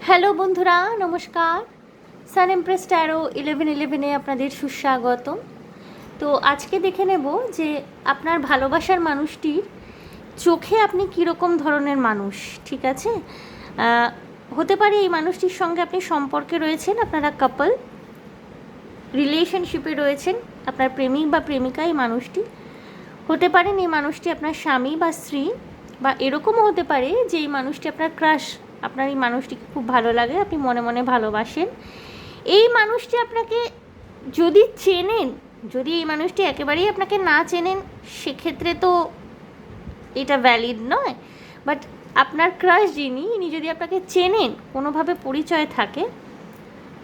Hello বন্ধুরা, নমস্কার। সান empress taro 1111-এ আপনাদের সুস্বাগত। তো আজকে দেখে নেব যে আপনার ভালোবাসার মানুষটির চোখে আপনি কীরকম ধরনের মানুষ, ঠিক আছে? হতে পারে এই মানুষটির সঙ্গে আপনি সম্পর্কে রয়েছেন, আপনারা কাপল রিলেশনশিপে রয়েছেন, আপনার প্রেমিক বা প্রেমিকা এই মানুষটি। হতে পারেন এই মানুষটি আপনার স্বামী বা স্ত্রী, বা এরকমও হতে পারে যে এই মানুষটি আপনার ক্রাশ, আপনার এই মানুষটিকে খুব ভালো লাগে, আপনি মনে মনে ভালোবাসেন। এই মানুষটি আপনাকে যদি চেনেন, যদি এই মানুষটি একেবারেই আপনাকে না চেনেন, সেক্ষেত্রে তো এটা ভ্যালিড নয়। বাট আপনার ক্রাশ যিনি, ইনি যদি আপনাকে চেনেন, কোনোভাবে পরিচয় থাকে,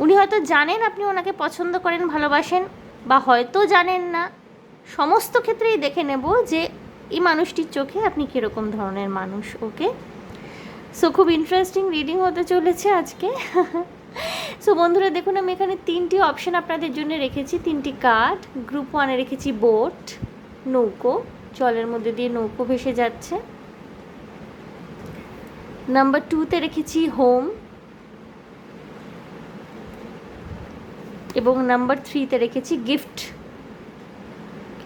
উনি হয়তো জানেন আপনি ওনাকে পছন্দ করেন, ভালোবাসেন, বা হয়তো জানেন না। সমস্ত ক্ষেত্রেই দেখে নেব যে এই মানুষটির চোখে আপনি কীরকম ধরনের মানুষ। ওকে, সো খুব ইন্টারেস্টিং রিডিং হতে চলেছে আজকে। সো বন্ধুরা দেখুন, আমি এখানে 3টি অপশান আপনাদের জন্য রেখেছি, 3টি কার্ড। গ্রুপ 1-এ রেখেছি বোট, নৌকো, জলের মধ্যে দিয়ে নৌকো ভেসে যাচ্ছে। নাম্বার 2-তে রেখেছি হোম, এবং নাম্বার 3-তে রেখেছি গিফট।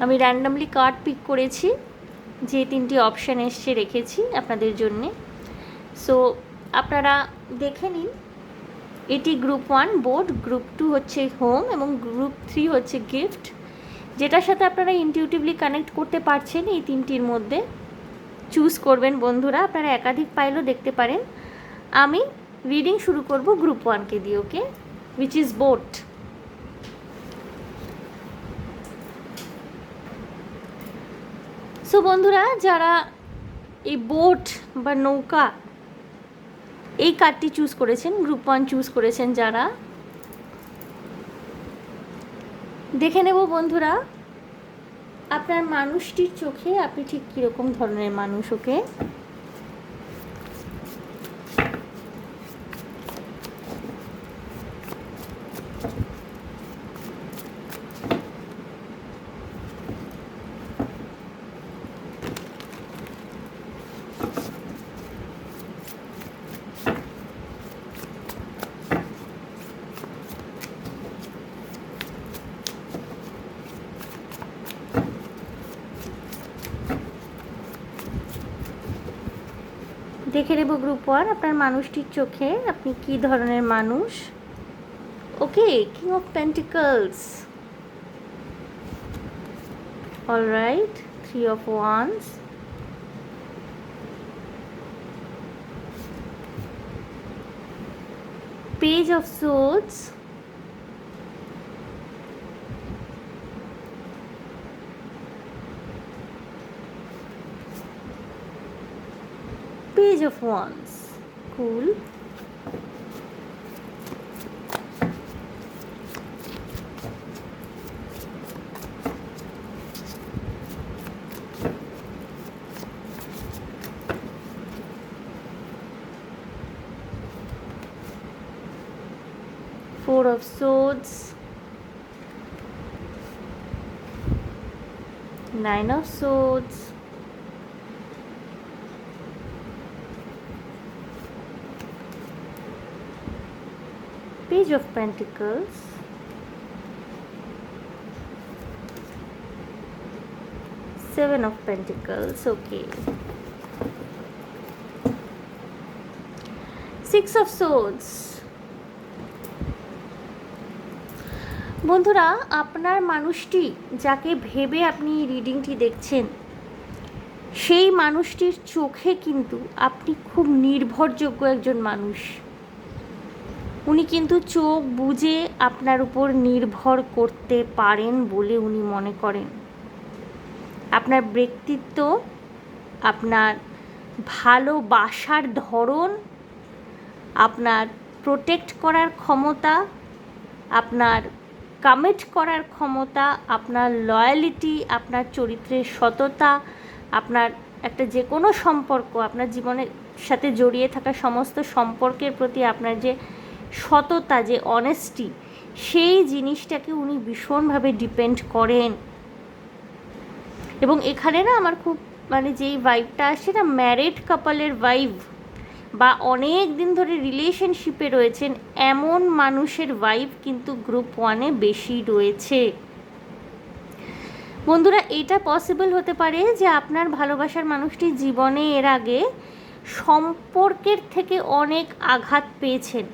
আমি র্যান্ডামলি কার্ড পিক করেছি, যে 3টি অপশান এসছে রেখেছি আপনাদের জন্যে। সো আপনারা দেখে নিন। এটি গ্রুপ 1 বোর্ড, গ্রুপ 2 হচ্ছে হোম, এবং গ্রুপ 3 হচ্ছে গিফট। যেটার সাথে আপনারা ইনটিউটিভলি কানেক্ট করতে পারছেন, এই 3টির মধ্যে চুজ করবেন বন্ধুরা। আপনারা একাধিক পাইলও দেখতে পারেন। আমি রিডিং শুরু করব গ্রুপ 1-কে দিয়ে, ওকে, উইচ ইজ বোট। সো বন্ধুরা, যারা এই বোট বা নৌকা এই কার্ডটি চুজ করেছেন, গ্রুপ 1 চুজ করেছেন, যারা দেখে নেব বন্ধুরা আপনার মানুষটির চোখে আপনি ঠিক কীরকম ধরনের মানুষ। ওকে, দেখে নেব গ্রুপ 1 আপনার মানুষটির চোখে আপনি কী ধরনের মানুষ। Okay, king of pentacles, alright, 3 of wands, page of swords, page of wands, cool, four of swords, 9 of swords, page of pentacles, seven of pentacles. Okay, 6 of swords. বন্ধুরা, আপনার মানুষটি যাকে ভেবে আপনি রিডিংটি দেখছেন, সেই মানুষটির চোখে কিন্তু আপনি খুব নির্ভরযোগ্য একজন মানুষ। উনি কিন্তু চোখ বুজে আপনার উপর নির্ভর করতে পারেন বলে উনি মনে করেন। আপনার ব্যক্তিত্ব, আপনার ভালোবাসার ধরন, আপনার প্রোটেক্ট করার ক্ষমতা, আপনার কমিট করার ক্ষমতা, আপনার লয়ালিটি, আপনার চরিত্রের সততা, আপনার একটা যে কোনো সম্পর্ক, আপনার জীবনের সাথে জড়িয়ে থাকা সমস্ত সম্পর্কের প্রতি আপনার যে সততা, যে অনেস্টি, সেই জিনিসটাকে উনি ভীষণভাবে ডিপেন্ড করেন। এবং এখানে না আমার খুব যেই ভাইবটা আসছে না, ম্যারিড কাপলের ভাইব, বা অনেক দিন ধরে রিলেশনশিপে রয়েছেন, এমন মানুষের ভাইব কিন্তু গ্রুপ 1-এ বেশি রয়েছে। বন্ধুরা, এটা পসিবল হতে পারে যে আপনার ভালোবাসার মানুষটি জীবনে এর আগে সম্পর্কের থেকে অনেক আঘাত পেয়েছেন।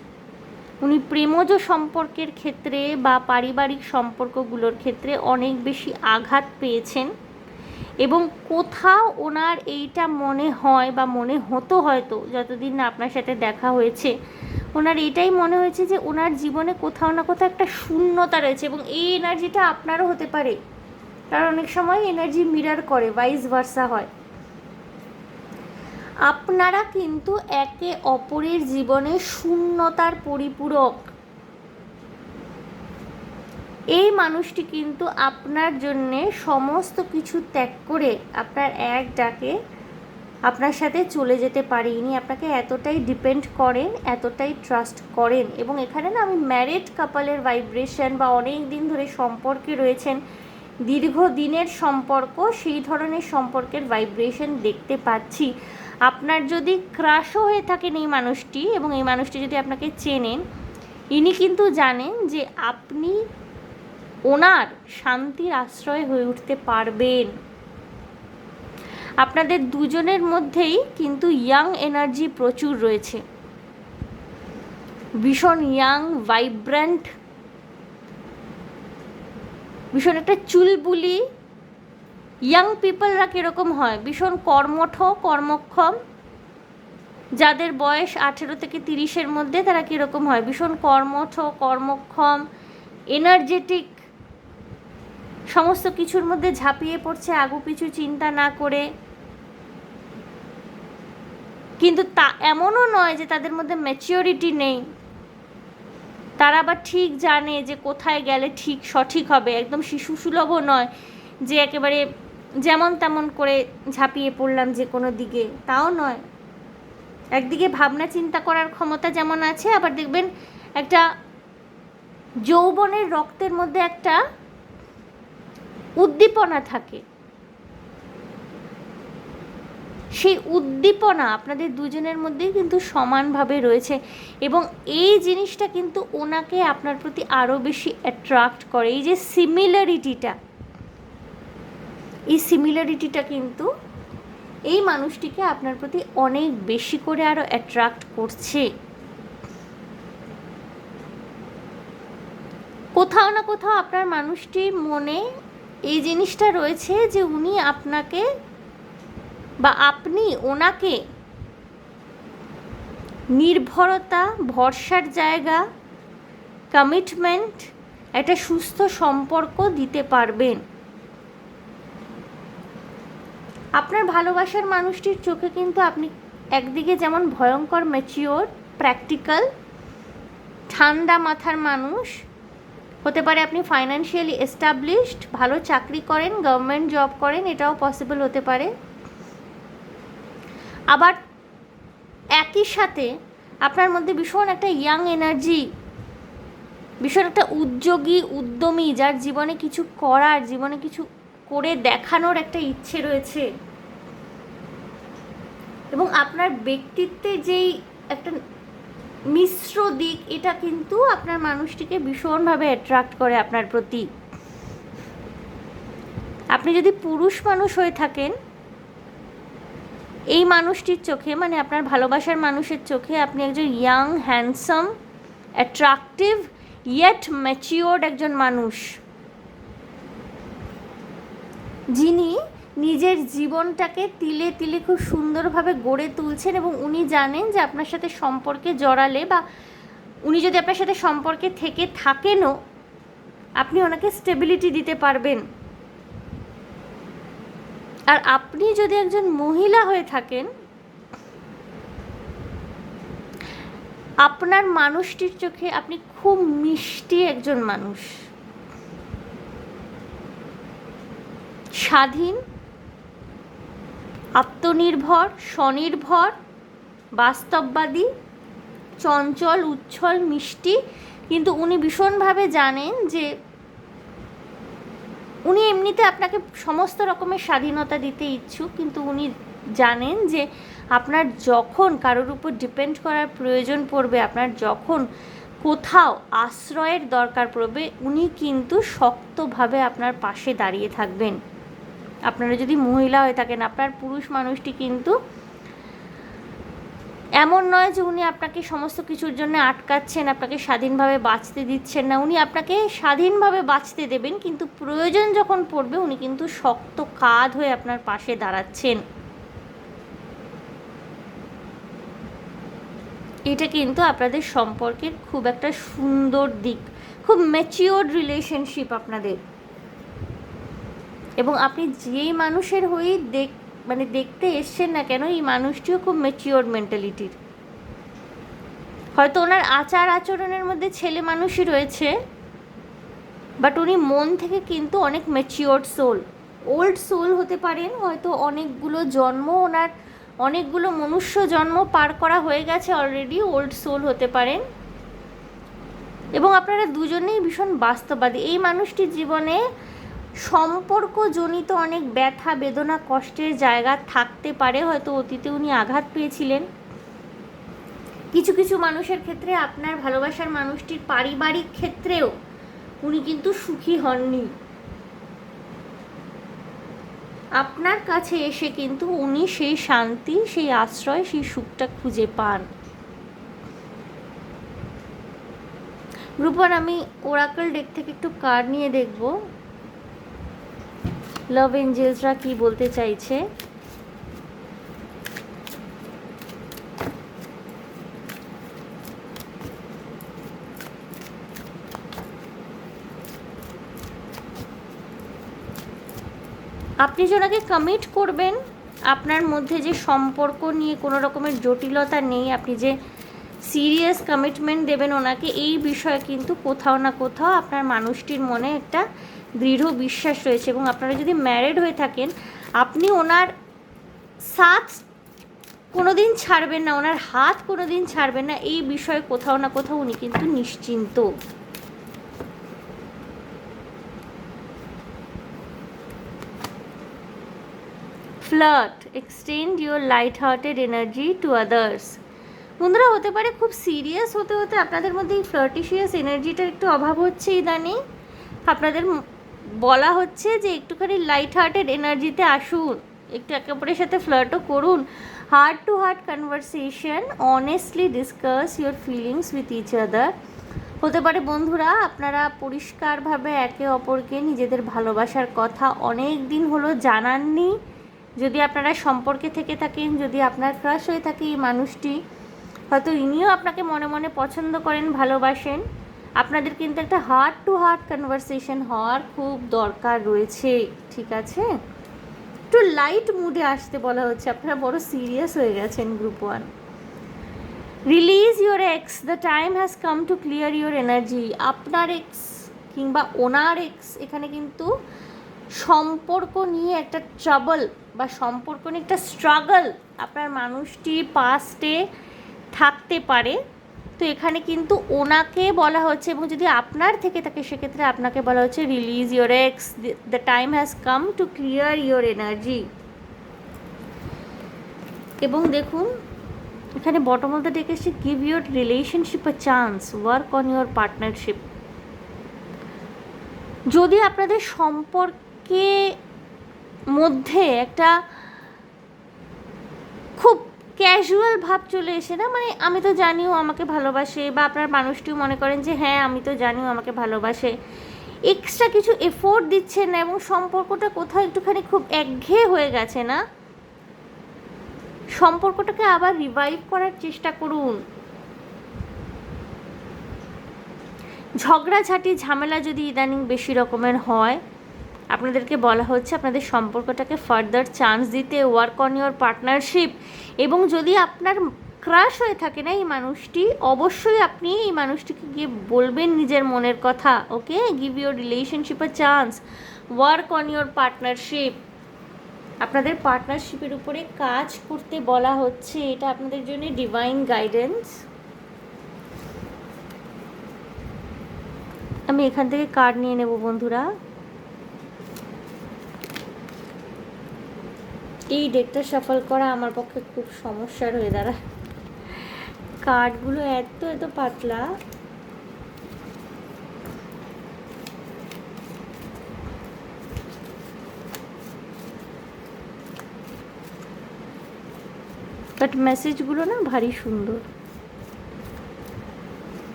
উনি প্রেমজ সম্পর্কের ক্ষেত্রে বা পারিবারিক সম্পর্কগুলোর ক্ষেত্রে অনেক বেশি আঘাত পেয়েছেন, এবং কোথাও ওনার এইটা মনে হয় বা মনে হতো, হয়তো যতদিন না আপনার সাথে দেখা হয়েছে, ওনার এটাই মনে হয়েছে যে ওনার জীবনে কোথাও না কোথাও একটা শূন্যতা রয়েছে, এবং এই এনার্জিটা আপনারও হতে পারে, কারণ অনেক সময় এনার্জি মিরার করে, ভাইস ভার্সা হয়। আপনারা কিন্তু একে অপরের জীবনে শূন্যতার পরিপূরক। এই মানুষটি কিন্তু আপনার জন্যে সমস্ত কিছু ত্যাগ করে আপনার এক ডাকে আপনার সাথে চলে যেতে পারে। ইনি আপনাকে এতটাই ডিপেন্ড করেন, এতটাই ট্রাস্ট করেন, এবং এখানে না আমি ম্যারিড কাপলের ভাইব্রেশন বা অনেক দিন ধরে সম্পর্কে রয়েছেন, দীর্ঘদিনের সম্পর্ক, সেই ধরনের সম্পর্কের ভাইব্রেশন দেখতে পাচ্ছি। আপনার যদি ক্রাশও হয়ে থাকেন এই মানুষটি, এবং এই মানুষটি যদি আপনাকে চেনেন, ইনি কিন্তু জানেন যে আপনি ওনার শান্তির আশ্রয় হয়ে উঠতে পারবেন। আপনাদের দুজনের মধ্যেই কিন্তু ইয়াং এনার্জি প্রচুর রয়েছে, ভীষণ ইয়াং, ভাইব্রেন্ট, ভীষণ একটা চুলবুলি। ইয়াং পিপলরা কীরকম হয়? ভীষণ কর্মঠ, কর্মক্ষম। যাদের বয়স 18 থেকে 30-এর মধ্যে, তারা কীরকম হয়? ভীষণ কর্মঠ, কর্মক্ষম, এনার্জেটিক, সমস্ত কিছুর মধ্যে ঝাঁপিয়ে পড়ছে আগু পিছু চিন্তা না করে। কিন্তু তা এমনও নয় যে তাদের মধ্যে ম্যাচিওরিটি নেই, তারা আবার ঠিক জানে যে কোথায় গেলে ঠিক সঠিক হবে। একদম শিশুসুলভও নয় যে একেবারে যেমন তেমন করে ঝাঁপিয়ে পড়লাম যে কোনো দিকে, তাও নয়। একদিকে ভাবনা চিন্তা করার ক্ষমতা যেমন আছে, আবার দেখবেন একটা যৌবনের রক্তের মধ্যে একটা উদ্দীপনা থাকে। সেই উদ্দীপনা আপনাদের দুজনের মধ্যেই কিন্তু সমানভাবে রয়েছে, এবং এই জিনিসটা কিন্তু ওনাকে আপনার প্রতি আরও বেশি অ্যাট্রাক্ট করে। এই যে সিমিলারিটিটা, এই সিমিলারিটিটা কিন্তু এই মানুষটিকে আপনার প্রতি অনেক বেশি করে আরও অ্যাট্রাক্ট করছে। কোথাও না কোথাও আপনার মানুষটির মনে এই জিনিসটা রয়েছে যে উনি আপনাকে বা আপনি ওনাকে নির্ভরতা, ভরসার জায়গা, কমিটমেন্ট, একটা সুস্থ সম্পর্ক দিতে পারবেন। আপনার ভালোবাসার মানুষটির চোখে কিন্তু আপনি একদিকে যেমন ভয়ঙ্কর ম্যাচিওর, প্র্যাকটিক্যাল, ঠান্ডা মাথার মানুষ হতে পারে, আপনি ফাইন্যান্সিয়ালি এস্টাবলিশড, ভালো চাকরি করেন, গভর্নমেন্ট জব করেন, এটাও পসিবল হতে পারে। আবার একই সাথে আপনার মধ্যে ভীষণ একটা ইয়াং এনার্জি, ভীষণ একটা উদ্যোগী, উদ্যমী, যার জীবনে কিছু করার, জীবনে কিছু করে দেখানোর একটা ইচ্ছে রয়েছে, এবং আপনার ব্যক্তিত্বে যেই একটা মিশ্র দিক, এটা কিন্তু আপনার মানুষটিকে ভীষণভাবে অ্যাট্রাক্ট করে আপনার প্রতি। আপনি যদি পুরুষ মানুষ হয়ে থাকেন, এই মানুষটির চোখে, মানে আপনার ভালোবাসার মানুষের চোখে, আপনি একজন young, handsome, attractive, yet matured একজন মানুষ, যিনি নিজের জীবনটাকে তিলে তিলে খুব সুন্দরভাবে গড়ে তুলছেন, এবং উনি জানেন যে আপনার সাথে সম্পর্কে জড়ালে, বা উনি যদি আপনার সাথে সম্পর্কে থেকে থাকেনও, আপনি ওনাকে স্টেবিলিটি দিতে পারবেন। আর আপনি যদি একজন মহিলা হয়ে থাকেন, আপনার মানুষটির চোখে আপনি খুব মিষ্টি একজন মানুষ, স্বাধীন, আত্মনির্ভর, স্বনির্ভর, বাস্তববাদী, চঞ্চল, উচ্ছল, মিষ্টি। কিন্তু উনি ভীষণভাবে জানেন যে উনি এমনিতে আপনাকে সমস্ত রকমের স্বাধীনতা দিতে ইচ্ছুক, কিন্তু উনি জানেন যে আপনার যখন কারোর উপর ডিপেন্ড করার প্রয়োজন পড়বে, আপনার যখন কোথাও আশ্রয়ের দরকার পড়বে, উনি কিন্তু শক্তভাবে আপনার পাশে দাঁড়িয়ে থাকবেন। আপনারা যদি মহিলা হয়ে থাকেন, আপনার পুরুষ মানুষটি কিন্তু এমন নয় যে উনি আপনাকে সমস্ত কিছুর জন্য আটকাচ্ছেন, আপনাকে স্বাধীনভাবে বাঁচতে দিচ্ছেন না। উনি আপনাকে স্বাধীনভাবে বাঁচতে দেবেন, কিন্তু প্রয়োজন যখন পড়বে উনি কিন্তু শক্ত কাঁধ হয়ে আপনার পাশে দাঁড়াচ্ছেন। এটা কিন্তু আপনাদের সম্পর্কের খুব একটা সুন্দর দিক, খুব ম্যাচিওর রিলেশনশিপ আপনাদের। এবং আপনি যেই মানুষের হয়েই দেখতে এসছেন না কেন, এই মানুষটিও খুব ম্যাচিওর মেন্টালিটির। হয়তো ওনার আচার আচরণের মধ্যে ছেলে মানুষই রয়েছে, বাট উনি মন থেকে কিন্তু অনেক ম্যাচিওর সোল, ওল্ড সোল হতে পারেন। হয়তো অনেকগুলো জন্ম, ওনার অনেকগুলো মনুষ্য জন্ম পার করা হয়ে গেছে অলরেডি, ওল্ড সোল হতে পারেন। এবং আপনারা দুজনেই ভীষণ বাস্তববাদী। এই মানুষটির জীবনে সম্পর্কজনিত অনেক ব্যথা বেদনা কষ্টের জায়গা থাকতে পারে, হয়তো অতীতে উনি আঘাত পেয়েছিলেন। কিছু কিছু মানুষের ক্ষেত্রে আপনার ভালোবাসার মানুষটির পারিবারিক ক্ষেত্রেও উনি কিন্তু সুখী হননি। আপনার কাছে এসে কিন্তু উনি সেই শান্তি, সেই আশ্রয়, সেই সুখটা খুঁজে পান। গ্রুপ 1 আমি ওরাকল ডেক থেকে একটু কার্ড নিয়ে দেখব লাভ এঞ্জেলসরা কি বলতে চাইছে। আপনি যে ওনাকে কমিট করবেন, আপনার মধ্যে যে সম্পর্ক নিয়ে কোনো রকমের জটিলতা নেই, আপনি যে সিরিয়াস কমিটমেন্ট দেবেন ওনাকে, এই বিষয়ে কিন্তু কোথাও না কোথাও আপনার মানুষটির মনে একটা দৃঢ় বিশ্বাস রয়েছে। এবং আপনারা যদি ম্যারিড হয়ে থাকেন, আপনি ওনার সাথ কোনো দিন ছাড়বেন না, ওনার হাত কোনো দিন ছাড়বেন না, এই বিষয়ে কোথাও না কোথাও উনি কিন্তু নিশ্চিন্ত। Flirt, extend your light hearted energy two others. বন্ধুরা, হতে পারে খুব সিরিয়াস হতে হতে আপনাদের মধ্যে এই ফ্লার্টিশিয়াস এনার্জিটার একটু অভাব হচ্ছে ইদানিং। আপনাদের বলা হচ্ছে যে একটুখানি লাইট হার্টেড এনার্জিতে আসুন, একটু একে অপরের সাথে ফ্লার্টও করুন। Heart to heart conversation, honestly discuss your feelings with each other. হতে পারে বন্ধুরা আপনারা পরিষ্কারভাবে একে অপরকে নিজেদের ভালোবাসার কথা অনেক দিন হলো জানাননি। যদি আপনারা সম্পর্কে থেকে থাকেন, যদি আপনার ক্রাশ হয়ে থাকে এই মানুষটি, হয়তো ইনিও আপনাকে মনে মনে পছন্দ করেন, ভালোবাসেন, আপনাদের কিন্তু একটা হার্ট টু হার্ট কনভারসেশন হওয়ার খুব দরকার রয়েছে। ঠিক আছে, একটু লাইট মুডে আসতে বলা হচ্ছে, আপনারা বড় সিরিয়াস হয়ে গেছেন। Group 1, release your ex, the time has come to clear your energy. আপনার এক্স কিংবা ওনার এক্স এখানে কিন্তু সম্পর্ক নিয়ে একটা ট্রাবল বা সম্পর্ক নিয়ে একটা স্ট্রাগল আপনার মানুষটি পাস্টে থাকতে পারে। তো এখানে কিন্তু ওনাকে বলা হচ্ছে, এবং যদি আপনার থেকে থাকে সেক্ষেত্রে আপনাকে বলা হচ্ছে release your ex, the time has come to clear your energy. এবং দেখুন এখানে বটম অফ দ্য ডেক এসে give your relationship a chance, work on your partnership. যদি আপনাদের সম্পর্কে মধ্যে একটা খুব ক্যাজুয়াল ভাব চলে এসে না, মানে আমি তো জানিও আমাকে ভালোবাসে, বা আপনার মানুষটিও মনে করেন যে হ্যাঁ আমি তো জানিও আমাকে ভালোবাসে, এক্সট্রা কিছু এফোর্ট দিচ্ছেন না, এবং সম্পর্কটা কোথাও একটুখানি খুব একঘেয়ে হয়ে গেছে না, সম্পর্কটাকে আবার রিভাইভ করার চেষ্টা করুন। ঝগড়াঝাটি ঝামেলা যদি ইদানিং বেশি রকমের হয়, আপনাদেরকে বলা হচ্ছে আপনাদের সম্পর্কটাকে ফার্দার চান্স দিতে, ওয়ার্ক অন ইউর পার্টনারশিপ। এবং যদি আপনার ক্রাশ হয়ে থাকে না এই মানুষটি, অবশ্যই আপনি এই মানুষটিকে গিয়ে বলবেন নিজের মনের কথা। Okay, give your relationship a chance, work on your partnership. আপনাদের পার্টনারশিপের উপরে কাজ করতে বলা হচ্ছে, এটা আপনাদের জন্য ডিভাইন গাইডেন্স। আমি এখান থেকে কার্ড নিয়ে নেব বন্ধুরা। এই ডেকটা শাফল করা আমার পক্ষে খুব সমস্যার হয়ে দাঁড়ায়, কার্ডগুলো এত এত পাতলা। বাট মেসেজগুলো না ভারী সুন্দর।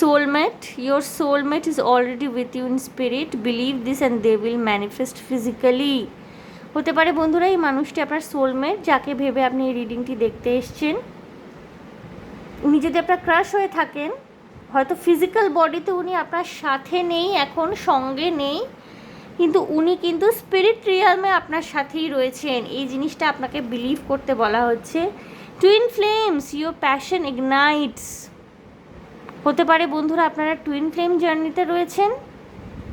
Soulmate, your soulmate is already with you in spirit. Believe this and they will manifest physically. হতে পারে বন্ধুরা এই মানুষটি আপনার সোলমেট, যাকে ভেবে আপনি এই রিডিংটি দেখতে এসছেন। উনি যদি আপনার ক্রাশ হয়ে থাকেন, হয়তো ফিজিক্যাল বডিতে উনি আপনার সাথে নেই, এখন সঙ্গে নেই, কিন্তু উনি কিন্তু স্পিরিট রিয়ালমে আপনার সাথেই রয়েছেন। এই জিনিসটা আপনাকে বিলিভ করতে বলা হচ্ছে। Twin flames, your passion ignites. হতে পারে বন্ধুরা আপনারা টুইন ফ্লেম জার্নিতে রয়েছেন।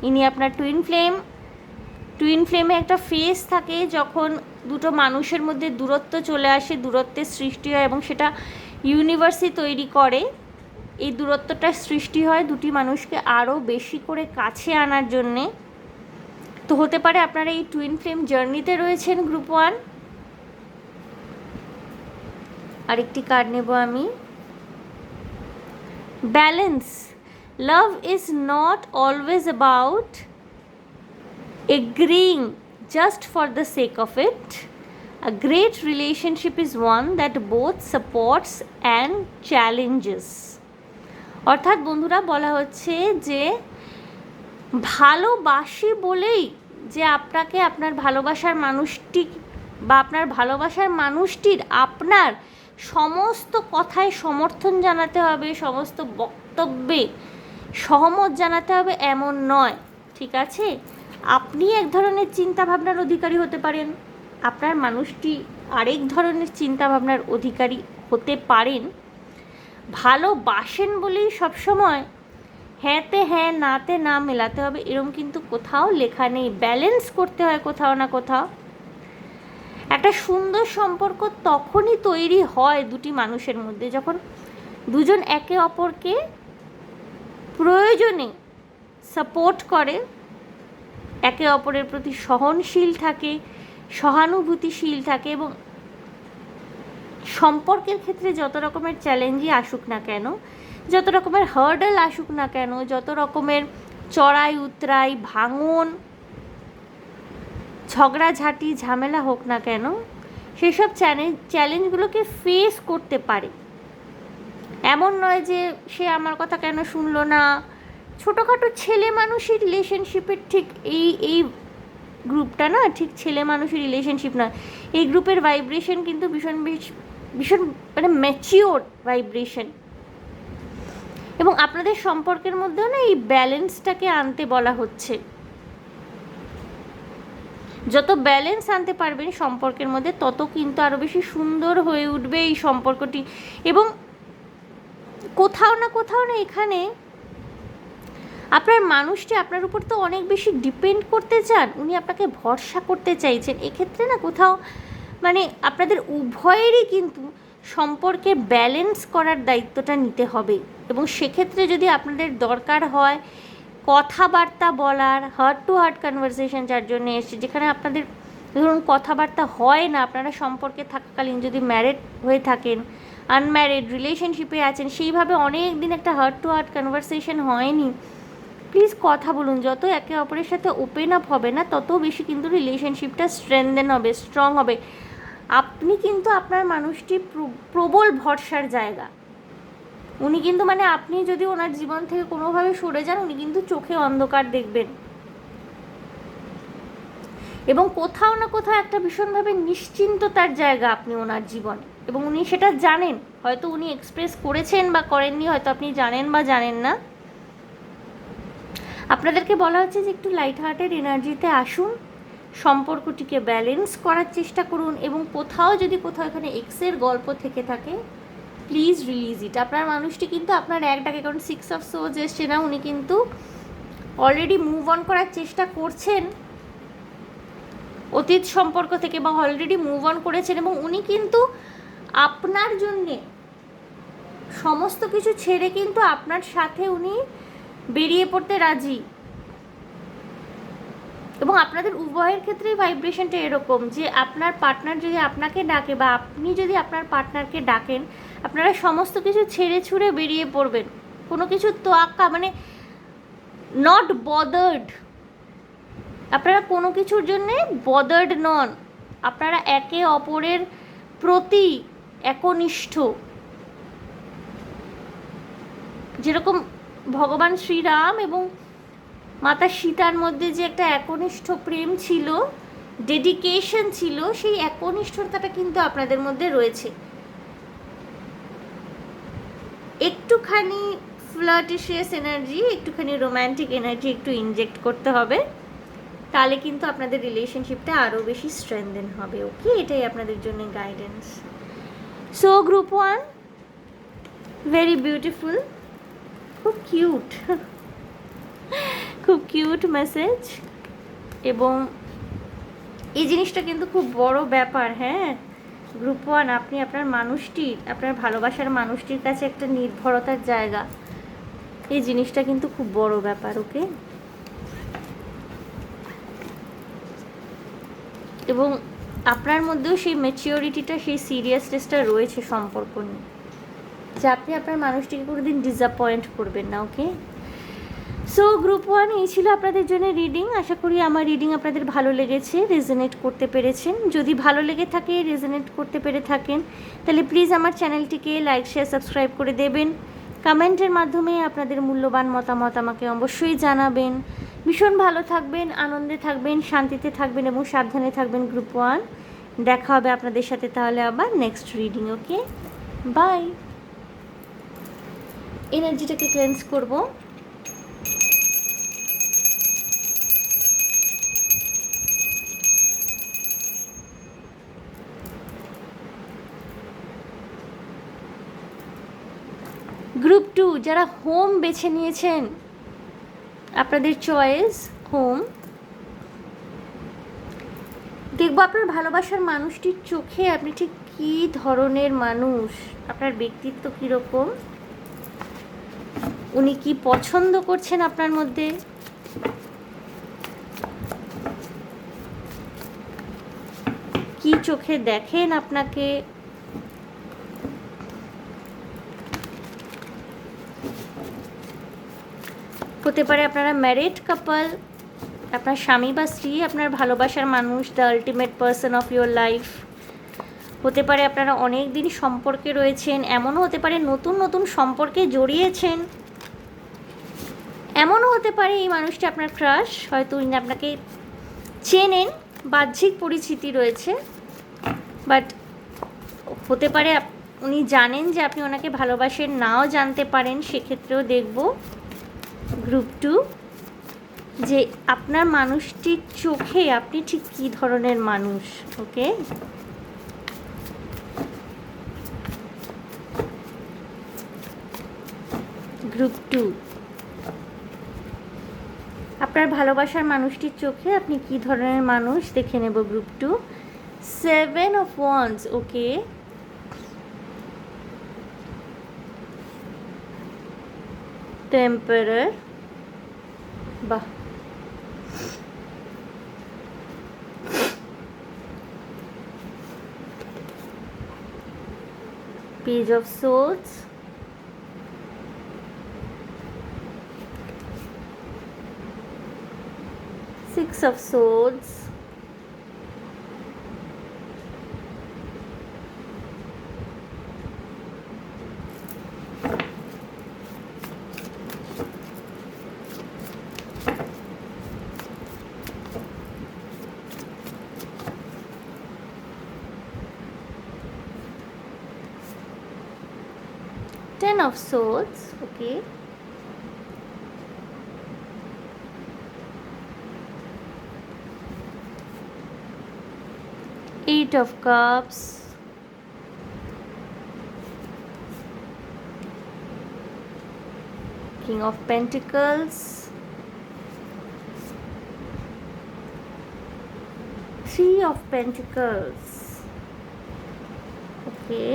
ইনি আপনার টুইন ফ্লেম। টুইন ফ্লেমে একটা ফেজ থাকে যখন দুটো মানুষের মধ্যে দূরত্ব চলে আসে, দূরত্বের সৃষ্টি হয় এবং সেটা ইউনিভার্সই তৈরি করে। এই দূরত্বটা সৃষ্টি হয় দুটি মানুষকে আরও বেশি করে কাছে আনার জন্যে। তো হতে পারে আপনারা এই টুইন ফ্লেম জার্নিতে রয়েছেন গ্রুপ 1। আরেকটি কার্ড নেব আমি। Balance. Love is not always about agreeing just for the sake of it. A great relationship is one that both supports and challenges. অর্থাৎ বন্ধুরা বলা হচ্ছে যে ভালোবাসি বলেই যে আপনাকে আপনার ভালোবাসার মানুষটি বা আপনার ভালোবাসার মানুষটির আপনার সমস্ত কথায় সমর্থন জানাতে হবে, সমস্ত বক্তব্যে সহমত জানাতে হবে এমন নয়, ঠিক আছে? আপনি এক ধরনের চিন্তাভাবনার অধিকারী হতে পারেন, আপনার মানুষটি আরেক ধরনের চিন্তাভাবনার অধিকারী হতে পারেন। ভালোবাসেন বলেই সবসময় হ্যাঁতে হ্যাঁ নাতে না মেলাতে হবে এরকম কিন্তু কোথাও লেখা নেই। ব্যালেন্স করতে হয় কোথাও না কোথাও। একটা সুন্দর সম্পর্ক তখনই তৈরি হয় দুটি মানুষের মধ্যে যখন দুজন একে অপরকে প্রয়োজনে সাপোর্ট করে, একে অপরের প্রতি সহনশীল থাকে, সহানুভূতিশীল থাকে এবং সম্পর্কের ক্ষেত্রে যত রকমের চ্যালেঞ্জই আসুক না কেন, যত রকমের হার্ডেল আসুক না কেন, যত রকমের চড়াই উতরাই ভাঙন ঝগড়াঝাঁটি ঝামেলা হোক না কেন, সেসব চ্যালেঞ্জগুলোকে ফেস করতে পারে। এমন নয় যে সে আমার কথা কেন শুনলো না। ছোটোখাটো ছেলে মানুষের রিলেশনশিপের ঠিক এই গ্রুপটা না ঠিক ছেলে মানুষের রিলেশনশিপ নয়। এই গ্রুপের ভাইব্রেশন কিন্তু ভীষণ মানে ম্যাচিওর ভাইব্রেশন। এবং আপনাদের সম্পর্কের মধ্যেও না এই ব্যালেন্সটাকে আনতে বলা হচ্ছে। যত ব্যালেন্স আনতে পারবেন সম্পর্কের মধ্যে তত কিন্তু আরও বেশি সুন্দর হয়ে উঠবে এই সম্পর্কটি। এবং কোথাও না এখানে আপনার মানুষটি আপনার উপর তো অনেক বেশি ডিপেন্ড করতে চান, উনি আপনাকে ভরসা করতে চাইছেন। এক্ষেত্রে না কোথাও মানে আপনাদের উভয়েরই কিন্তু সম্পর্কে ব্যালেন্স করার দায়িত্বটা নিতে হবে। এবং সেক্ষেত্রে যদি আপনাদের দরকার হয় কথাবার্তা বলার, হার্ট টু হার্ট কনভারসেশন যার জন্য এসছে, যেখানে আপনাদের ধরুন কথাবার্তা হয় না, আপনারা সম্পর্কে থাকাকালীন যদি ম্যারিড হয়ে থাকেন, আনম্যারিড রিলেশনশিপে আছেন, সেইভাবে অনেক দিন একটা হার্ট টু হার্ট কনভারসেশন হয়নি, প্লিজ কথা বলুন। যত একে অপরের সাথে ওপেন আপ হবে না তত বেশি কিন্তু রিলেশনশিপটা স্ট্রেনদেন হবে, স্ট্রং হবে। আপনি কিন্তু আপনার মানুষটি প্রবল ভরসার জায়গা। উনি কিন্তু মানে আপনি যদি ওনার জীবন থেকে কোনোভাবে সরে যান উনি কিন্তু চোখে অন্ধকার দেখবেন। এবং কোথাও না কোথাও একটা ভীষণভাবে নিশ্চিন্ততার জায়গা আপনি ওনার জীবন, এবং উনি সেটা জানেন। হয়তো উনি এক্সপ্রেস করেছেন বা করেননি, হয়তো আপনি জানেন বা জানেন না। আপনাদেরকে বলা হচ্ছে যে একটু লাইট হার্টের এনার্জিতে আসুন, সম্পর্কটিকে ব্যালেন্স করার চেষ্টা করুন। এবং কোথাও যদি কোথাও এখানে এক্সের গল্প থেকে থাকে প্লিজ রিলিজ ইট। আপনার মানুষটি কিন্তু আপনার এক ডাকে, কারণ 6 অফ সোর্ডস এসছে না, উনি কিন্তু অলরেডি মুভ অন করার চেষ্টা করছেন অতীত সম্পর্ক থেকে, বা অলরেডি মুভ অন করেছেন। এবং উনি কিন্তু আপনার জন্যে সমস্ত কিছু ছেড়ে কিন্তু আপনার সাথে উনি বেরিয়ে পড়তে রাজি। এবং আপনাদের উভয়ের ক্ষেত্রেই ভাইব্রেশনটা এরকম যে আপনার পার্টনার যদি আপনাকে ডাকে বা আপনি যদি আপনার পার্টনারকে ডাকেন, আপনারা সমস্ত কিছু ছেড়ে ছুড়ে বেরিয়ে পড়বেন, কোনো কিছু তোয়াক্কা মানে নট বদার্ড, আপনারা কোনো কিছুর জন্যে বদার্ড নন, আপনারা একে অপরের প্রতি একনিষ্ঠ। যেরকম ভগবান শ্রীরাম এবং মাতা সীতার মধ্যে যে একটা একনিষ্ঠ প্রেম ছিল, ডেডিকেশন ছিল, সেই একনিষ্ঠতাটা কিন্তু আপনাদের মধ্যে রয়েছে। একটুখানি ফ্লার্টিশিয়াস এনার্জি, একটুখানি রোম্যান্টিক এনার্জি একটু ইনজেক্ট করতে হবে, তাহলে কিন্তু আপনাদের রিলেশনশিপটা আরও বেশি স্ট্রেংথেন হবে। ওকে, এটাই আপনাদের জন্য guidance. So group 1, very beautiful, খুব কিউট, খুব কিউট মেসেজ। এবং এই জিনিসটা কিন্তু খুব বড় ব্যাপার। হ্যাঁ গ্রুপ 1, আপনি আপনার মানুষটির, আপনার ভালোবাসার মানুষটির কাছে একটা নির্ভরতার জায়গা, এই জিনিসটা কিন্তু খুব বড় ব্যাপার। ওকে, এবং আপনার মধ্যেও সেই ম্যাচিওরিটিটা, সেই সিরিয়াসনেসটা রয়েছে সম্পর্ক নিয়ে, যে আপনি আপনার মানুষটিকে কোনোদিন ডিসঅ্যাপয়েন্ট করবেন না। ওকে, সো গ্রুপ 1, এই ছিল আপনাদের জন্য রিডিং। আশা করি আমার রিডিং আপনাদের ভালো লেগেছে, রেজোনেট করতে পেরেছেন। যদি ভালো লেগে থাকে, রেজোনেট করতে পেরে থাকেন, তাহলে প্লিজ আমার চ্যানেলটিকে লাইক, শেয়ার, সাবস্ক্রাইব করে দেবেন। কমেন্টের মাধ্যমে আপনাদের মূল্যবান মতামত আমাকে অবশ্যই জানাবেন। ভীষণ ভালো থাকবেন, আনন্দে থাকবেন, শান্তিতে থাকবেন এবং সাবধানে থাকবেন গ্রুপ 1। দেখা হবে আপনাদের সাথে তাহলে আবার নেক্সট রিডিং। Okay, bye. এনার্জিটাকে ক্লেন্স করব। গ্রুপ 2, যারা হোম বেছে নিয়েছেন, আপনাদের চয়েস হোম। দেখবো আপনার ভালোবাসার মানুষটির চোখে আপনি ঠিক কী ধরনের মানুষ, আপনার ব্যক্তিত্ব কীরকম, উনি কি পছন্দ করছেন আপনার মধ্যে, কি চোখে দেখেন আপনাকে, হতে পারে আপনারা ম্যারিড কাপল, আপনার স্বামী বা স্ত্রী আপনার ভালোবাসার মানুষ, the ultimate person of your life. হতে পারে আপনারা অনেক দিন সম্পর্কে রয়েছেন, এমনও হতে পারে নতুন নতুন সম্পর্কে জড়িয়েছেন, এমনও হতে পারে এই মানুষটি আপনার ক্রাশ, হয়তো উনি আপনাকে চেনেন, বাহ্যিক পরিচিতি রয়েছে, বাট হতে পারে উনি জানেন যে আপনি ওনাকে ভালোবাসেন, নাও জানতে পারেন। সেক্ষেত্রেও দেখব গ্রুপ 2 যে আপনার মানুষটির চোখে আপনি ঠিক কী ধরনের মানুষ। ওকে, গ্রুপ 2, আপনার ভালোবাসার মানুষটির চোখে আপনি কী ধরনের মানুষ দেখে নেব গ্রুপ 2। 7 of Wands, ওকে, টেম্পারার, বাহ, page of swords, Six of Swords, Ten of Swords, okay, Eight of Cups, King of Pentacles, Three of Pentacles, okay,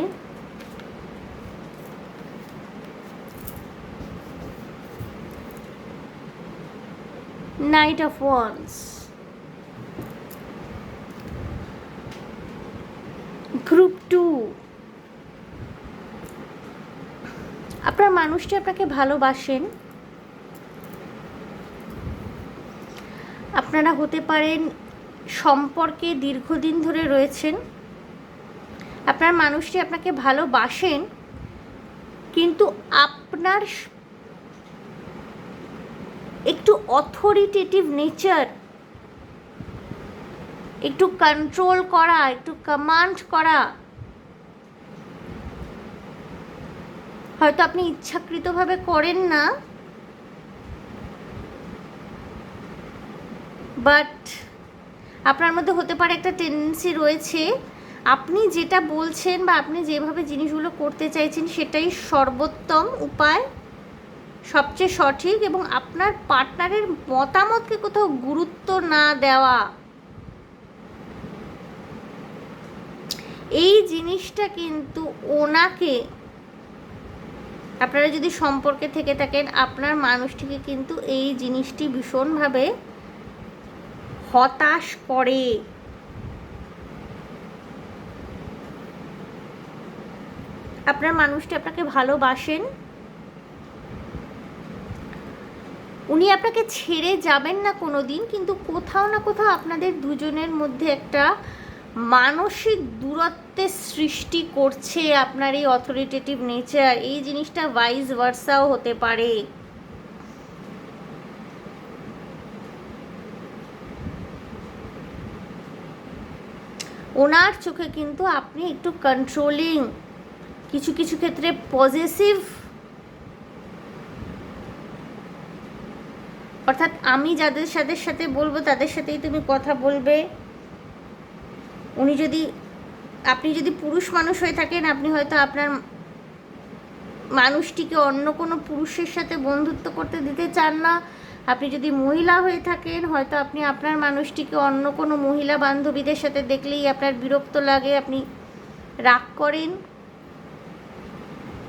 Knight of Wands, আপনার মানুষটি আপনাকে ভালোবাসেন। আপনারা হতে পারেন সম্পর্কে দীর্ঘদিন ধরে রয়েছেন। আপনার মানুষটি আপনাকে ভালোবাসেন, কিন্তু আপনার একটু অথরিটেটিভ নেচার, একটু কন্ট্রোল করা, একটু কমান্ড করা, হয়তো আপনি ইচ্ছাকৃতভাবে করেন না, বাট আপনার মধ্যে হতে পারে একটা টেন্ডেন্সি রয়েছে আপনি যেটা বলছেন বা আপনি যেভাবে জিনিসগুলো করতে চাইছেন সেটাই সর্বোত্তম উপায়, সবচেয়ে সঠিক, এবং আপনার পার্টনারের মতামতকে কোথাও গুরুত্ব না দেওয়া, এই জিনিসটা কিন্তু ওনাকে, আপনারা যদি সম্পর্কে থেকে থাকেন, আপনার মানুষটিকে কিন্তু এই জিনিসটি ভীষণভাবে হতাশ করে। আপনার মানুষটি আপনাকে ভালোবাসেন, উনি আপনাকে ছেড়ে যাবেন না কোনো দিন, কিন্তু কোথাও না কোথাও আপনাদের দুজনের মধ্যে একটা মানসিক দূরত্বের সৃষ্টি করছে আপনার এই অথরিটেটিভ নেচার। এই জিনিসটা ভাইস ভার্সাও হতে পারে। ওনার চোখে কিন্তু আপনি একটু কন্ট্রোলিং, কিছু কিছু ক্ষেত্রে পজেসিভ, অর্থাৎ আমি যাদের সাথে বলবো তাদের সাথেই তুমি কথা বলবে। আপনি যদি পুরুষ মানুষ হয়ে থাকেন, আপনি হয়তো আপনার মানুষটিকে অন্য কোনো পুরুষের সাথে বন্ধুত্ব করতে দিতে চান না। আপনি যদি মহিলা হয়ে থাকেন, হয়তো আপনি আপনার মানুষটিকে অন্য কোনো মহিলা বান্ধবীদের সাথে দেখলেই আপনার বিরক্ত লাগে, আপনি রাগ করেন।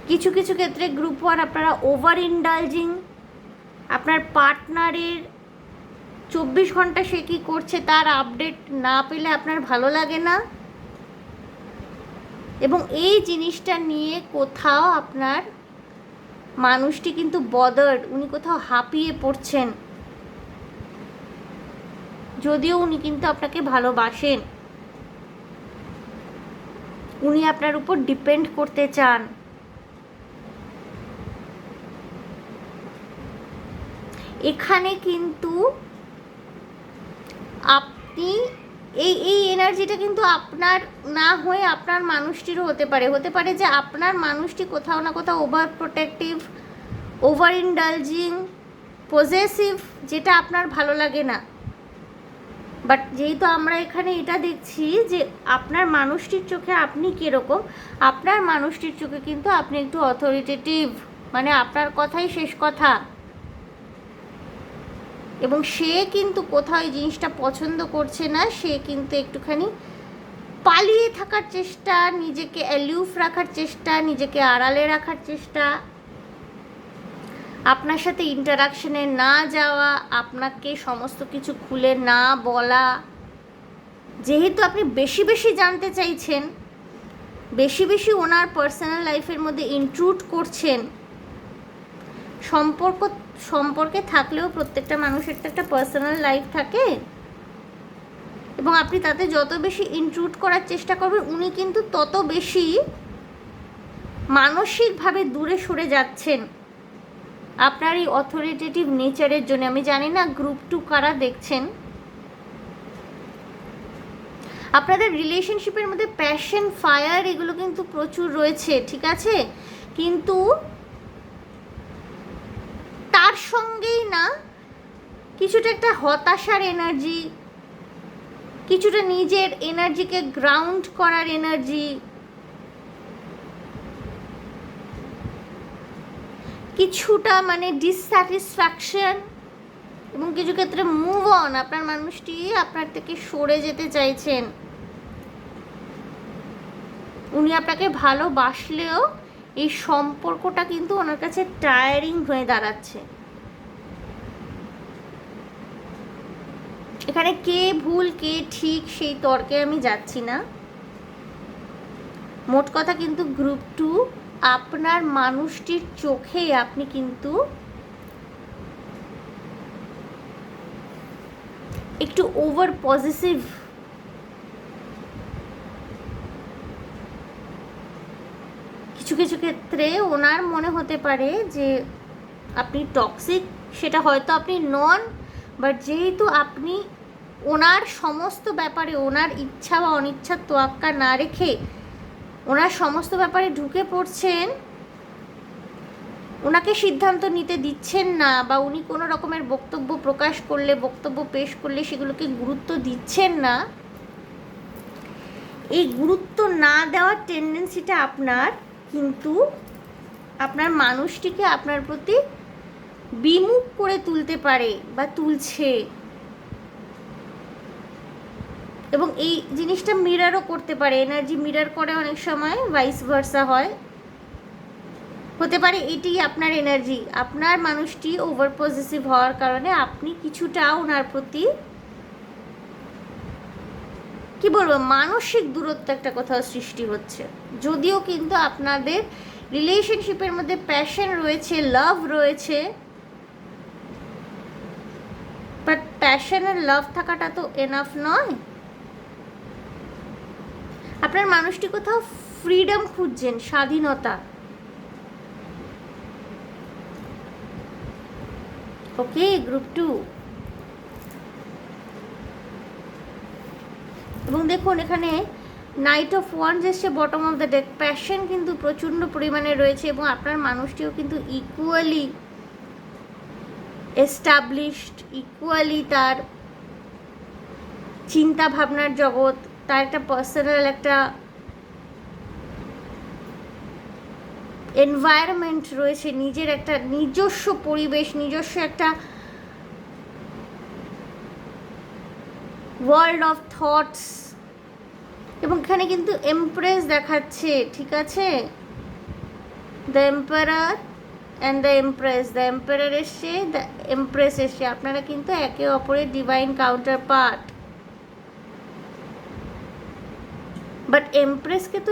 কিছু কিছু ক্ষেত্রে গ্রুপ 1 আপনারা ওভার ইন্ডালজিং, আপনার পার্টনারের 24 ঘন্টা সে কী করছে তার আপডেট না পেলে আপনার ভালো লাগে না, এবং এই জিনিসটা নিয়ে কোথাও আপনার মানুষটি কিন্তু বদার্ড, উনি কোথাও হাঁপিয়ে পড়ছেন, যদিও উনি কিন্তু আপনাকে ভালোবাসেন, উনি আপনার উপর ডিপেন্ড করতে চান। এখানে কিন্তু আপনি এই এনার্জিটা কিন্তু আপনার না হয়ে আপনার মানুষটিরও হতে পারে যে আপনার মানুষটি কোথাও না কোথাও ওভার প্রোটেক্টিভ, ওভার ইন্ডালজিং, পজেসিভ, যেটা আপনার ভালো লাগে না। বাট যেহেতু আমরা এখানে এটা দেখছি যে আপনার মানুষটির চোখে আপনি কীরকম, আপনার মানুষটির চোখে কিন্তু আপনি একটু অথরিটেটিভ, মানে আপনার কথাই শেষ কথা, এবং সে কিন্তু কোথাও এই জিনিসটা পছন্দ করছে না। সে কিন্তু একটুখানি পালিয়ে থাকার চেষ্টা, নিজেকে অ্যালিউফ রাখার চেষ্টা, নিজেকে আড়ালে রাখার চেষ্টা, আপনার সাথে ইন্টারাকশনে না যাওয়া, আপনাকে সমস্ত কিছু খুলে না বলা। যেহেতু আপনি বেশি বেশি জানতে চাইছেন, বেশি বেশি ওনার পার্সোনাল লাইফের মধ্যে ইন্ট্রুড করছেন, সম্পর্কে থাকলেও প্রত্যেকটা মানুষের তো একটা পার্সোনাল লাইফ থাকে, এবং আপনি তাতে যত বেশি ইন্ট্রুড করার চেষ্টা করবেন, উনি কিন্তু তত বেশি মানসিকভাবে দূরে সরে যাচ্ছেন আপনার এই অথরিটেটিভ নেচারের জন্য। আমি জানি না গ্রুপ 2 কারা দেখছেন, আপনাদের রিলেশনশিপের মধ্যে প্যাশন, ফায়ার এগুলো কিন্তু প্রচুর রয়েছে, ঠিক আছে, কিন্তু তার সঙ্গেই না কিছুটা একটা হতাশার এনার্জি, কিছুটা নিজের এনার্জিকে গ্রাউন্ড করার এনার্জি, কিছুটা মানে ডিসস্যাটিসফ্যাকশন, এবং কিছু ক্ষেত্রে মুভ অন। আপনার মানুষটি আপনার থেকে সরে যেতে চাইছেন। উনি আপনাকে ভালোবাসলেও এই সম্পর্কটা কিন্তু ওনার কাছে টায়ারিং হয়ে দাঁড়াচ্ছে। এখানে কে ভুল কে ঠিক সেই তর্কে আমি যাচ্ছি না। মোট কথা কিন্তু গ্রুপ 2 আপনার মানুষটির চোখে আপনি কিন্তু একটু ওভার পজিটিভ, কিছু কিছু ক্ষেত্রে ওনার মনে হতে পারে যে আপনি টক্সিক, সেটা হয়তো আপনি নন, বাট যেহেতু আপনি ওনার সমস্ত ব্যাপারে ওনার ইচ্ছা বা অনিচ্ছার তোয়াক্কা না রেখে ওনার সমস্ত ব্যাপারে ঢুকে পড়ছেন, ওনাকে সিদ্ধান্ত নিতে দিচ্ছেন না, বা উনি কোনো রকমের বক্তব্য প্রকাশ করলে, বক্তব্য পেশ করলে সেগুলোকে গুরুত্ব দিচ্ছেন না, এই গুরুত্ব না দেওয়ার টেন্ডেন্সিটা আপনার কিন্তু আপনার মানুষটিকে আপনার প্রতি বিমুখ করে তুলতে পারে বা তুলছে। এবং এই জিনিসটা মিরারও করতে পারে, এনার্জি মিরার করে অনেক সময়, ভাইস ভার্সা হয়, হতে পারে এটি আপনার এনার্জি। আপনার মানুষটি ওভার পজিটিভ হওয়ার কারণে আপনি কিছুটা ওনার প্রতি কি বলবো মানসিক দূরত্ব একটা কোথাও সৃষ্টি হচ্ছে। যদিও কিন্তু আপনাদের রিলেশনশিপের মধ্যে প্যাশন রয়েছে, লাভ রয়েছে, বাট প্যাশন আর লাভ থাকাটা তো এনাফ নয়। আপনার মানুষটি কোথাও ফ্রিডম খুঁজছেন, স্বাধীনতা। ওকে, গ্রুপ 2। এবং দেখুন এখানে নাইট অফ ওয়ান্স এসছে bottom of the day. Passion কিন্তু প্রচণ্ড পরিমাণে রয়েছে এবং আপনার মানুষটিও কিন্তু ইকুয়ালি এস্টাবলিশড, ইকুয়ালি তার চিন্তা ভাবনার জগৎ, তার একটা পার্সোনাল একটা এনভায়রনমেন্ট রয়েছে, নিজের একটা নিজস্ব পরিবেশ, নিজস্ব একটা ওয়ার্ল্ড অফ থটস। এবং এখানে কিন্তু এমপ্রেস দেখাচ্ছে, ঠিক আছে, the emperor and the empress. The emperor এসছে, দ্য এমপ্রেস এসছে। আপনারা কিন্তু একে অপরের ডিভাইন কাউন্টার পার্ট। বাট এমপ্রেসকে তো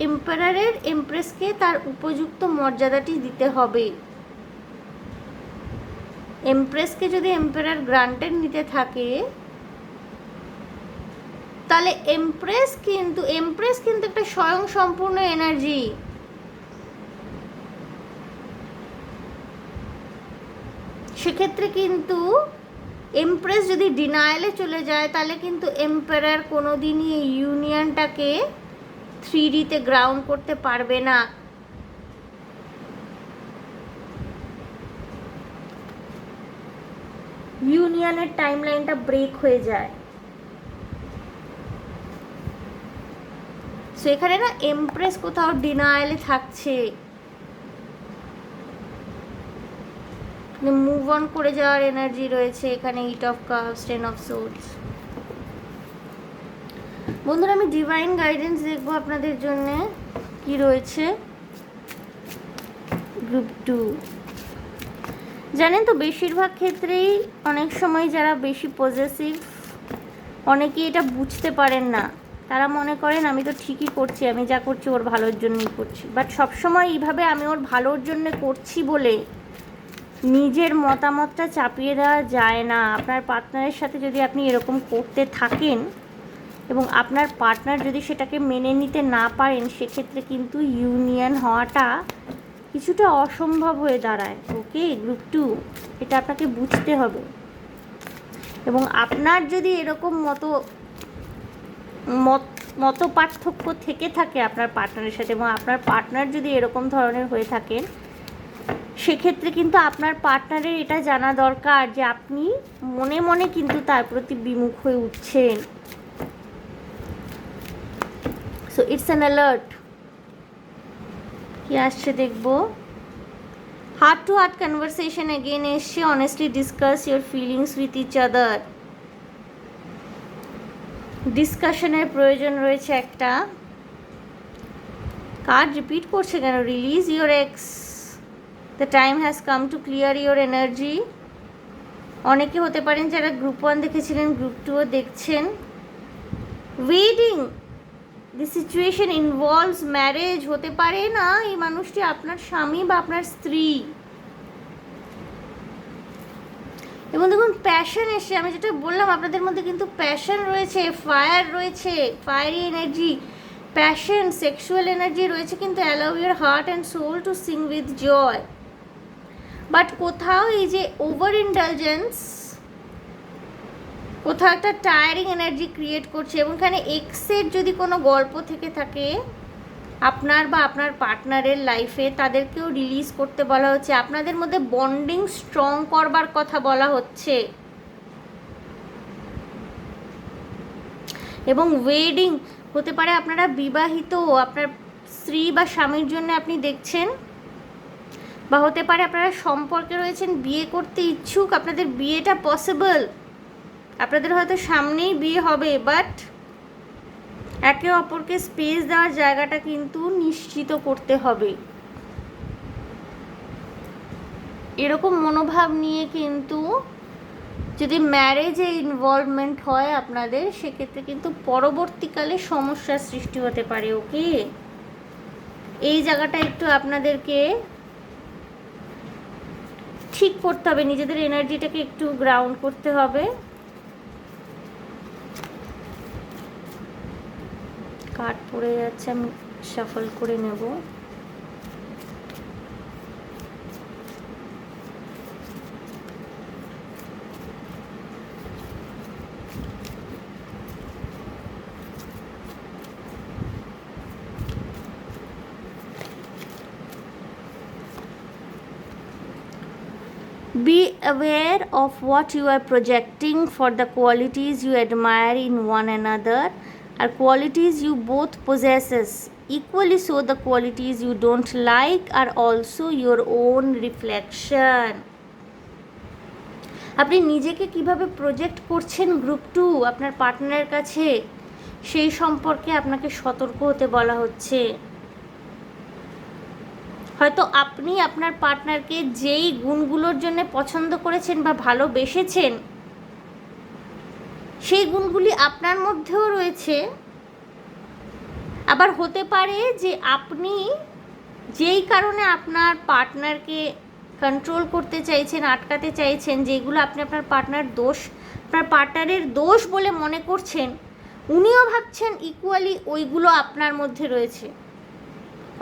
এম্পারারের এমপ্রেসকে তার উপযুক্ত মর্যাদাটি দিতে হবে। এমপ্রেসকে যদি এম্পারার গ্রান্টেড নিতে থাকে তাহলে এমপ্রেস কিন্তু একটা স্বয়ংসম্পূর্ণ এনার্জি। সেক্ষেত্রে কিন্তু এমপ্রেস যদি ডিনায়ালে চলে যায় তাহলে কিন্তু এম্পারার কোনোদিনই এই ইউনিয়নটাকে 3Dতে গ্রাউন্ড করতে পারবে না। ইউনিয়নের টাইমলাইনটা ব্রেক হয়ে যায়। সো এখানে না এমপ্রেস কোথাও ডিনায়ালে থাকছে, মুভ অন করে যাওয়ার এনার্জি রয়েছে এখানে। 8 অফ কাপস, 10 অফ সোর্ডস। বন্ধুরা আমি ডিভাইন গাইডেন্স দেখবো আপনাদের জন্য কি রয়েছে গ্রুপ 2। জানেন তো বেশিরভাগ ক্ষেত্রেই অনেক সময় যারা বেশি পজেসিভ, অনেকেই এটা বুঝতে পারেন না। তারা মনে করেন আমি তো ঠিকই করছি, আমি যা করছি ওর ভালোর জন্যই করছি। বাট সবসময় এইভাবে আমি ওর ভালোর জন্য করছি বলে নিজের মতামতটা চাপিয়ে দেওয়া যায় না। আপনার পার্টনারের সাথে যদি আপনি এরকম করতে থাকেন এবং আপনার পার্টনার যদি সেটাকে মেনে নিতে না পারেন, সেক্ষেত্রে কিন্তু ইউনিয়ন হওয়াটা কিছুটা অসম্ভব হয়ে দাঁড়ায়। ওকে গ্রুপ 2, এটা আপনাকে বুঝতে হবে। এবং আপনার যদি এরকম মত পার্থক্য থেকে থাকে আপনার পার্টনারের সাথে, এবং আপনার পার্টনার যদি এরকম ধরনের হয়ে থাকেন, সেক্ষেত্রে কিন্তু আপনার পার্টনারের এটা জানা দরকার যে আপনি মনে মনে কিন্তু তার প্রতি বিমুখ হয়ে উঠছেন। So it's an alert. কি আসছে দেখবো। Heart to heart conversation again এসছে। Honestly discuss your feelings with each other. ডিসকাশনের প্রয়োজন রয়েছে একটা। কার্ড রিপিট করছে কেন? Release your ex. The time has come to clear your energy. অনেকে হতে পারেন যারা গ্রুপ 1 দেখেছিলেন, গ্রুপ 2ও দেখছেন। ওয়েডিং, দি সিচুয়েশন ইনভলভস ম্যারেজ, হতে পারে না এই মানুষটি আপনার স্বামী বা আপনার স্ত্রী। এবং দেখুন প্যাশন এসে, আমি যেটা বললাম আপনাদের মধ্যে কিন্তু প্যাশন রয়েছে, ফায়ার রয়েছে, fiery energy, passion, sexual energy রয়েছে, কিন্তু allow your heart and soul to sing with joy. But কোথাও এই যে ওভার ইন্ডালজেন্স, কোথাও একটা টায়ারিং এনার্জি ক্রিয়েট করছে। এবং এখানে এক্সের যদি কোনো গল্প থেকে থাকে আপনার বা আপনার পার্টনারের লাইফে, তাদেরকেও রিলিজ করতে বলা হচ্ছে। আপনাদের মধ্যে বন্ডিং স্ট্রং করবার কথা বলা হচ্ছে। এবং ওয়েডিং হতে পারে, আপনারা বিবাহিত, আপনার স্ত্রী বা স্বামীর জন্য আপনি দেখছেন, বা হতে পারে আপনারা সম্পর্কে রয়েছেন, বিয়ে করতে ইচ্ছুক, আপনাদের বিয়েটা পসিবল, আপনাদের হয়তো সামনেই বিয়ে হবে, বাট একে অপরকে স্পেস দেওয়ার জায়গাটা কিন্তু নিশ্চিত করতে হবে। এরকম মনোভাব নিয়ে কিন্তু যদি ম্যারেজে ইনভলভমেন্ট হয় আপনাদের, সেক্ষেত্রে কিন্তু পরবর্তীকালে সমস্যার সৃষ্টি হতে পারে। ওকে, এই জায়গাটা একটু আপনাদেরকে ঠিক করতে হবে, নিজেদের এনার্জিটাকে একটু গ্রাউন্ড করতে হবে। কার্ড পড়ে যাচ্ছে, আমি শাফল করে নেব। Be aware of what you are projecting, for the qualities you admire in one another are qualities you both possesses. Equally so, the qualities you don't like are also your own reflection. আপনি নিজেকে কিভাবে project করছেন group 2 আপনার পার্টনারের কাছে, সেই সম্পর্কে আপনাকে সতর্ক হতে বলা হচ্ছে। হয়তো আপনি আপনার পার্টনারকে যেই গুণগুলোর জন্য পছন্দ করেছেন বা ভালোবেসেছেন, সেই গুণগুলি আপনার মধ্যেও রয়েছে। আবার হতে পারে যে আপনি যেই কারণে আপনার পার্টনারকে কন্ট্রোল করতে চাইছেন, আটকাতে চাইছেন, যেগুলো আপনি আপনার পার্টনারের দোষ বলে মনে করছেন, উনিও ভাবছেন ইকুয়ালি ওইগুলো আপনার মধ্যে রয়েছে।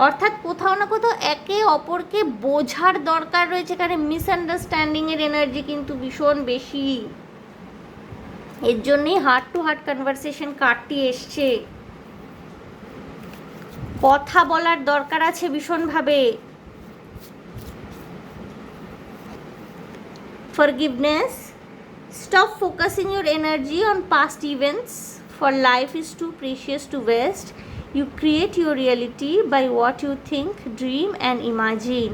অর্থাৎ কোথাও না কোথাও একে অপরকে বোঝার দরকার রয়েছে। এখানে মিসআন্ডারস্ট্যান্ডিংয়ের এনার্জি কিন্তু ভীষণ বেশি। এর জন্যই হার্ট টু হার্ট কনভারসেশন কার্ডটি এসছে। কথা বলার দরকার আছে ভীষণভাবে। Forgiveness. Stop focusing your energy on past events, for life is too precious to waste. You create your reality by what you think, dream and imagine.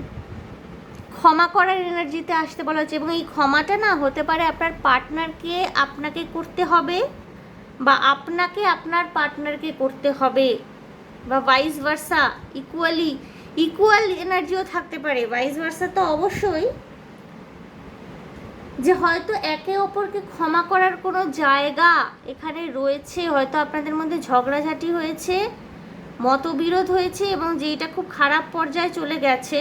ক্ষমা করার এনার্জিতে আসতে বলা হচ্ছে। এবং এই ক্ষমাটা না হতে পারে আপনার পার্টনারকে আপনাকে করতে হবে, বা আপনাকে আপনার পার্টনারকে করতে হবে, বা ভাইস ভার্সা। ইকুয়াল এনার্জিও থাকতে পারে। ভাইস ভার্সা তো অবশ্যই, যে হয়তো একে অপরকে ক্ষমা করার কোনো জায়গা এখানে রয়েছে। হয়তো আপনাদের মধ্যে ঝগড়াঝাটি হয়েছে, মতবিরোধ হয়েছে, এবং যেটা খুব খারাপ পর্যায়ে চলে গেছে।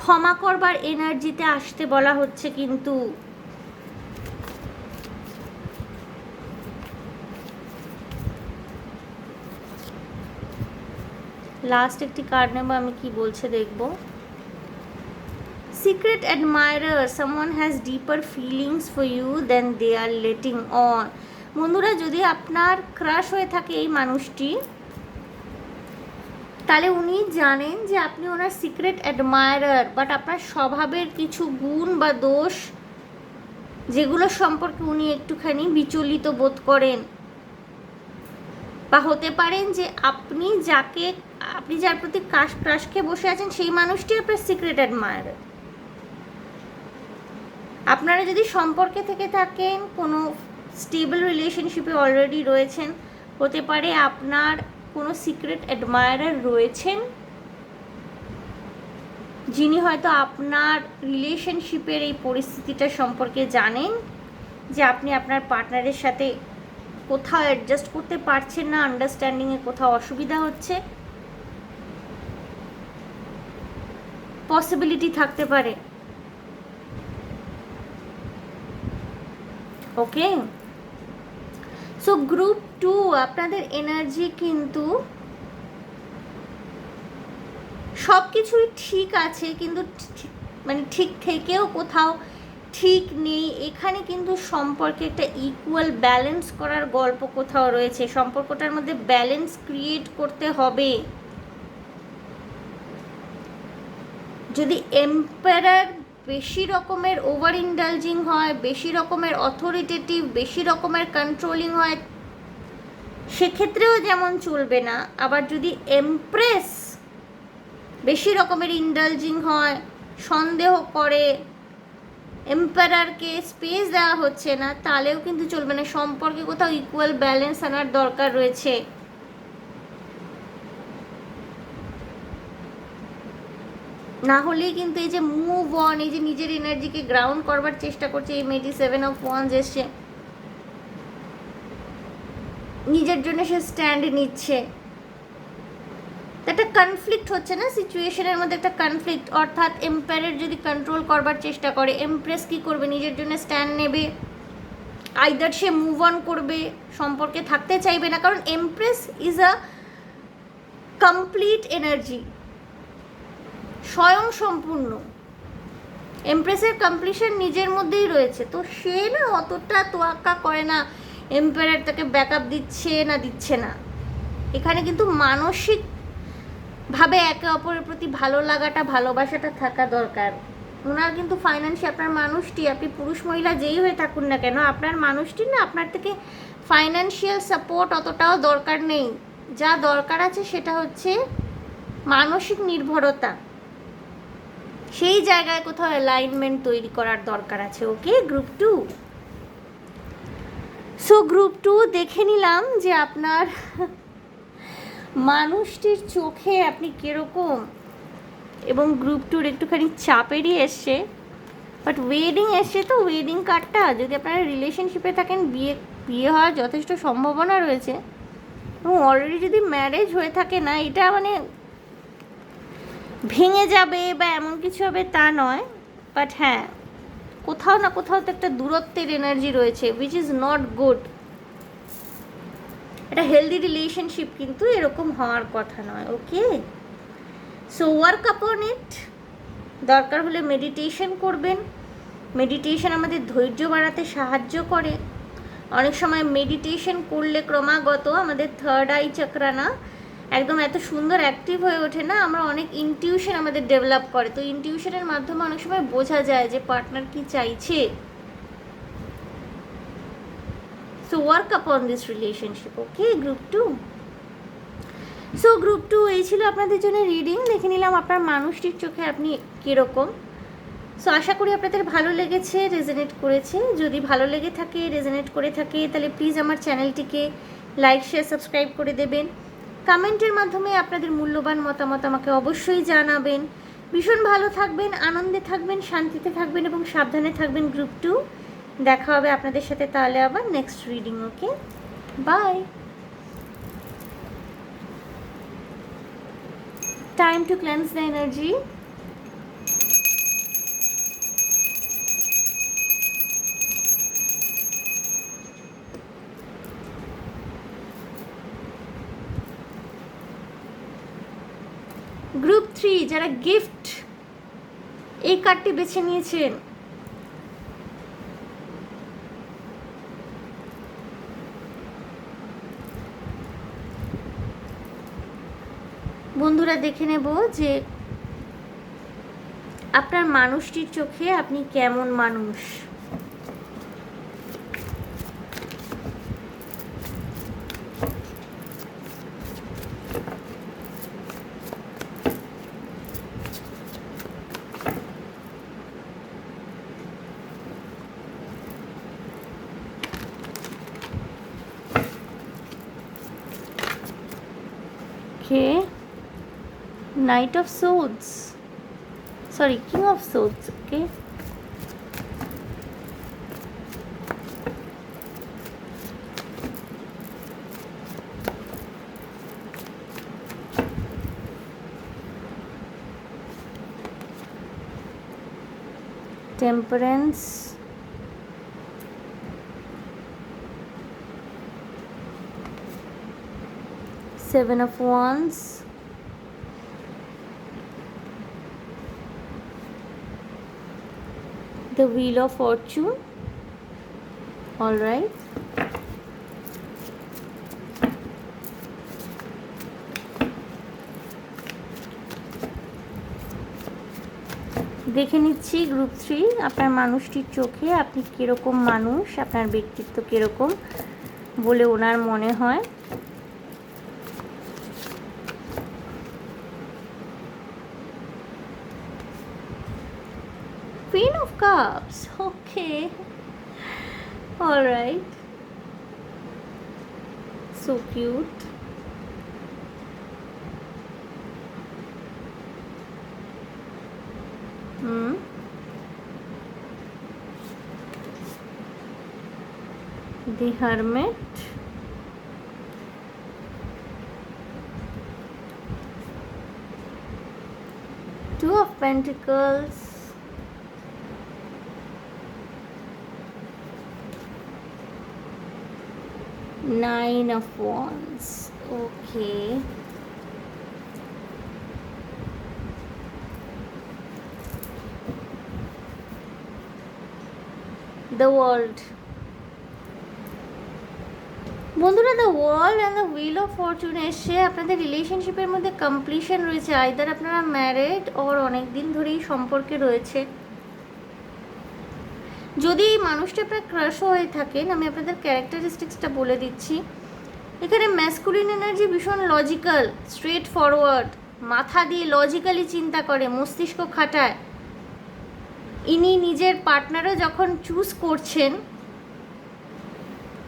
ক্ষমা করবার এনার্জিতে আসতে বলা হচ্ছে। কিন্তু লাস্ট একটি কার্ড নেব, আমি কি বলছে দেখব। Secret admirer, someone has deeper feelings for you than they are letting on. বন্ধুরা, যদি আপনার ক্রাশ হয়ে থাকে এই মানুষটি, তাহলে উনি জানেন যে আপনি ওনার সিক্রেট অ্যাডমায়ারার, বাট আপনার স্বভাবের কিছু গুণ বা দোষ, যেগুলো সম্পর্কে উনি একটুখানি বিচলিত বোধ করেন। বা হতে পারেন যে আপনি যার প্রতি ক্রাশ খেয়ে বসে আছেন, সেই মানুষটি আপনার সিক্রেট অ্যাডমায়ারার। আপনারা যদি সম্পর্কে থেকে থাকেন, কোনো স্টেবল রিলেশনশিপে অলরেডি রয়েছেন, হতে পারে আপনার কোনো সিক্রেট অ্যাডমায়ারার রয়েছেন, যিনি হয়তো আপনার রিলেশনশিপের এই পরিস্থিতিটা সম্পর্কে জানেন, যে আপনি আপনার পার্টনারের সাথে কোথাও অ্যাডজাস্ট করতে পারছেন না, আন্ডারস্ট্যান্ডিংয়ে কোথাও অসুবিধা হচ্ছে, পসিবিলিটি থাকতে পারে। ওকে, সো গ্রুপ 2 আপনাদের এনার্জি কিন্তু সব কিছুই ঠিক আছে, কিন্তু মানে ঠিক থেকেও কোথাও ঠিক নেই। এখানে কিন্তু সম্পর্কে একটা ইকুয়াল ব্যালেন্স করার গল্প কোথাও রয়েছে, সম্পর্কটার মধ্যে ব্যালেন্স ক্রিয়েট করতে হবে। যদি এম্পায়ার বেশি রকমের ওভার ইন্ডালজিং হয়, বেশি রকমের অথরিটেটিভ, বেশি রকমের কন্ট্রোলিং হয়, সেক্ষেত্রেও যেমন চলবে না। আবার যদি এমপ্রেস বেশি রকমের ইন্ডালজিং হয়, সন্দেহ করে, এম্পায়ারকে স্পেস দেওয়া হচ্ছে না, তাহলেও কিন্তু চলবে না। সম্পর্কে কোথাও ইকুয়াল ব্যালেন্স আনার দরকার রয়েছে। না হলেই কিন্তু এই যে মুভ অন, এই যে নিজের এনার্জিকে গ্রাউন্ড করবার চেষ্টা করছে, এই মেডি 7 অফ ওয়ান্স এসছে, নিজের জন্য সে স্ট্যান্ড নিচ্ছে, একটা কনফ্লিক্ট হচ্ছে না সিচুয়েশনের মধ্যে, একটা কনফ্লিক্ট। অর্থাৎ এম্পায়ার যদি কন্ট্রোল করবার চেষ্টা করে, এমপ্রেস কি করবে, নিজের জন্য স্ট্যান্ড নেবে, আইদার সে মুভ অন করবে, সম্পর্কে থাকতে চাইবে না। কারণ empress is a complete energy, স্বয়ং সম্পূর্ণ। এমপ্রেসের কমপ্লিশন নিজের মধ্যেই রয়েছে, তো সে না অতটা তোয়াক্কা করে না এম্পায়ার তাকে ব্যাকআপ দিচ্ছে না দিচ্ছে না। এখানে কিন্তু মানসিকভাবে একে অপরের প্রতি ভালো লাগাটা, ভালোবাসাটা থাকা দরকার। ওনার কিন্তু ফাইন্যান্সিয়াল, আপনার মানুষটি, আপনি পুরুষ মহিলা যেই হয়ে থাকুন না কেন, আপনার মানুষটি না আপনার থেকে ফাইন্যান্সিয়াল সাপোর্ট অতটাও দরকার নেই। যা দরকার আছে সেটা হচ্ছে মানসিক নির্ভরতা, সেই জায়গায় কোথাও অ্যালাইনমেন্ট তৈরি করার দরকার আছে। ওকে গ্রুপ 2। সো গ্রুপ 2 দেখে নিলাম যে আপনার মানুষটির চোখে আপনি কীরকম, এবং গ্রুপ 2 একটুখানি চাপেরই এসছে, বাট ওয়েডিং এসছে। তো ওয়েডিং কার্ডটা, যদি আপনারা রিলেশনশিপে থাকেন, বিয়ে হওয়ার যথেষ্ট সম্ভাবনা রয়েছে, এবং অলরেডি যদি ম্যারেজ হয়ে থাকে না, এটা মানে ভেঙে যাবে বা এমন কিছু হবে তা নয়, বাট হ্যাঁ কোথাও না কোথাও তো একটা দূরত্বের এনার্জি রয়েছে, উইচ ইজ নট গুড। এটা হেলদি রিলেশনশিপ কিন্তু এরকম হওয়ার কথা নয়। ওকে, সো ওয়ার্ক আপন ইট। দরকার হলে মেডিটেশন করবেন। মেডিটেশন আমাদের ধৈর্য বাড়াতে সাহায্য করে। অনেক সময় মেডিটেশন করলে ক্রমাগত আমাদের থার্ড আই চক্রা না একদম এত সুন্দর অ্যাক্টিভ হয়ে ওঠে না, আমরা অনেক ইনটিউশন আমাদের ডেভেলপ করে। তো ইনটিউশনের মাধ্যমে অনেক সময় বোঝা যায় যে পার্টনার কি চাইছে। সো ওয়ার্ক আপন this relationship. Okay group 2। So group 2 এই ছিল আপনাদের জন্য রিডিং। দেখে নিলাম আপনার মানুষটির চোখে আপনি কীরকম। সো আশা করি আপনাদের ভালো লেগেছে, রেজোনেট করেছে। যদি ভালো লেগে থাকে, রেজোনেট করে থাকে, তাহলে প্লিজ আমার চ্যানেলটিকে লাইক, শেয়ার, সাবস্ক্রাইব করে দেবেন। কমেন্টের মাধ্যমে আপনাদের মূল্যবান মতামত আমাকে অবশ্যই জানাবেন। ভীষণ ভালো থাকবেন, আনন্দে থাকবেন, শান্তিতে থাকবেন এবং সাবধানে থাকবেন গ্রুপ 2। দেখা হবে আপনাদের সাথে তাহলে আবার next reading. Okay, bye. Time to cleanse the energy. Group 3 যারা গিফট এই কার্ডটি বেছে নিয়েছেন, বন্ধুরা দেখে নেব যে আপনার মানুষটির চোখে আপনি কেমন মানুষ। Okay, Knight of Swords, sorry, King of Swords. Okay, temperance, seven of wands, the wheel of fortune. All right, দেখে নিচ্ছি গ্রুপ 3 আপনার মানুষটির চোখে আপনি কীরকম মানুষ, আপনার ব্যক্তিত্ব কীরকম বলে ওনার মনে হয়। Queen of Cups. Okay. All right. So cute. The Hermit. Two of Pentacles. Nine of Wands. Okay. The World. বন্ধুরা, the world and the wheel of Fortune এসে আপনাদের রিলেশনশিপের মধ্যে কমপ্লিশন রয়েছে। আইদার আপনারা ম্যারেড ওর অনেক দিন ধরেই সম্পর্কে রয়েছে। যদি এই মানুষটা আপনার ক্রাশও হয়ে থাকেন, আমি আপনাদের ক্যারেক্টারিস্টিক্সটা বলে দিচ্ছি। এখানে ম্যাসকুলিন এনার্জি ভীষণ লজিক্যাল, স্ট্রেট ফরওয়ার্ড, মাথা দিয়ে লজিক্যালি চিন্তা করে, মস্তিষ্ক খাটায়। ইনি নিজের পার্টনারও যখন চুজ করছেন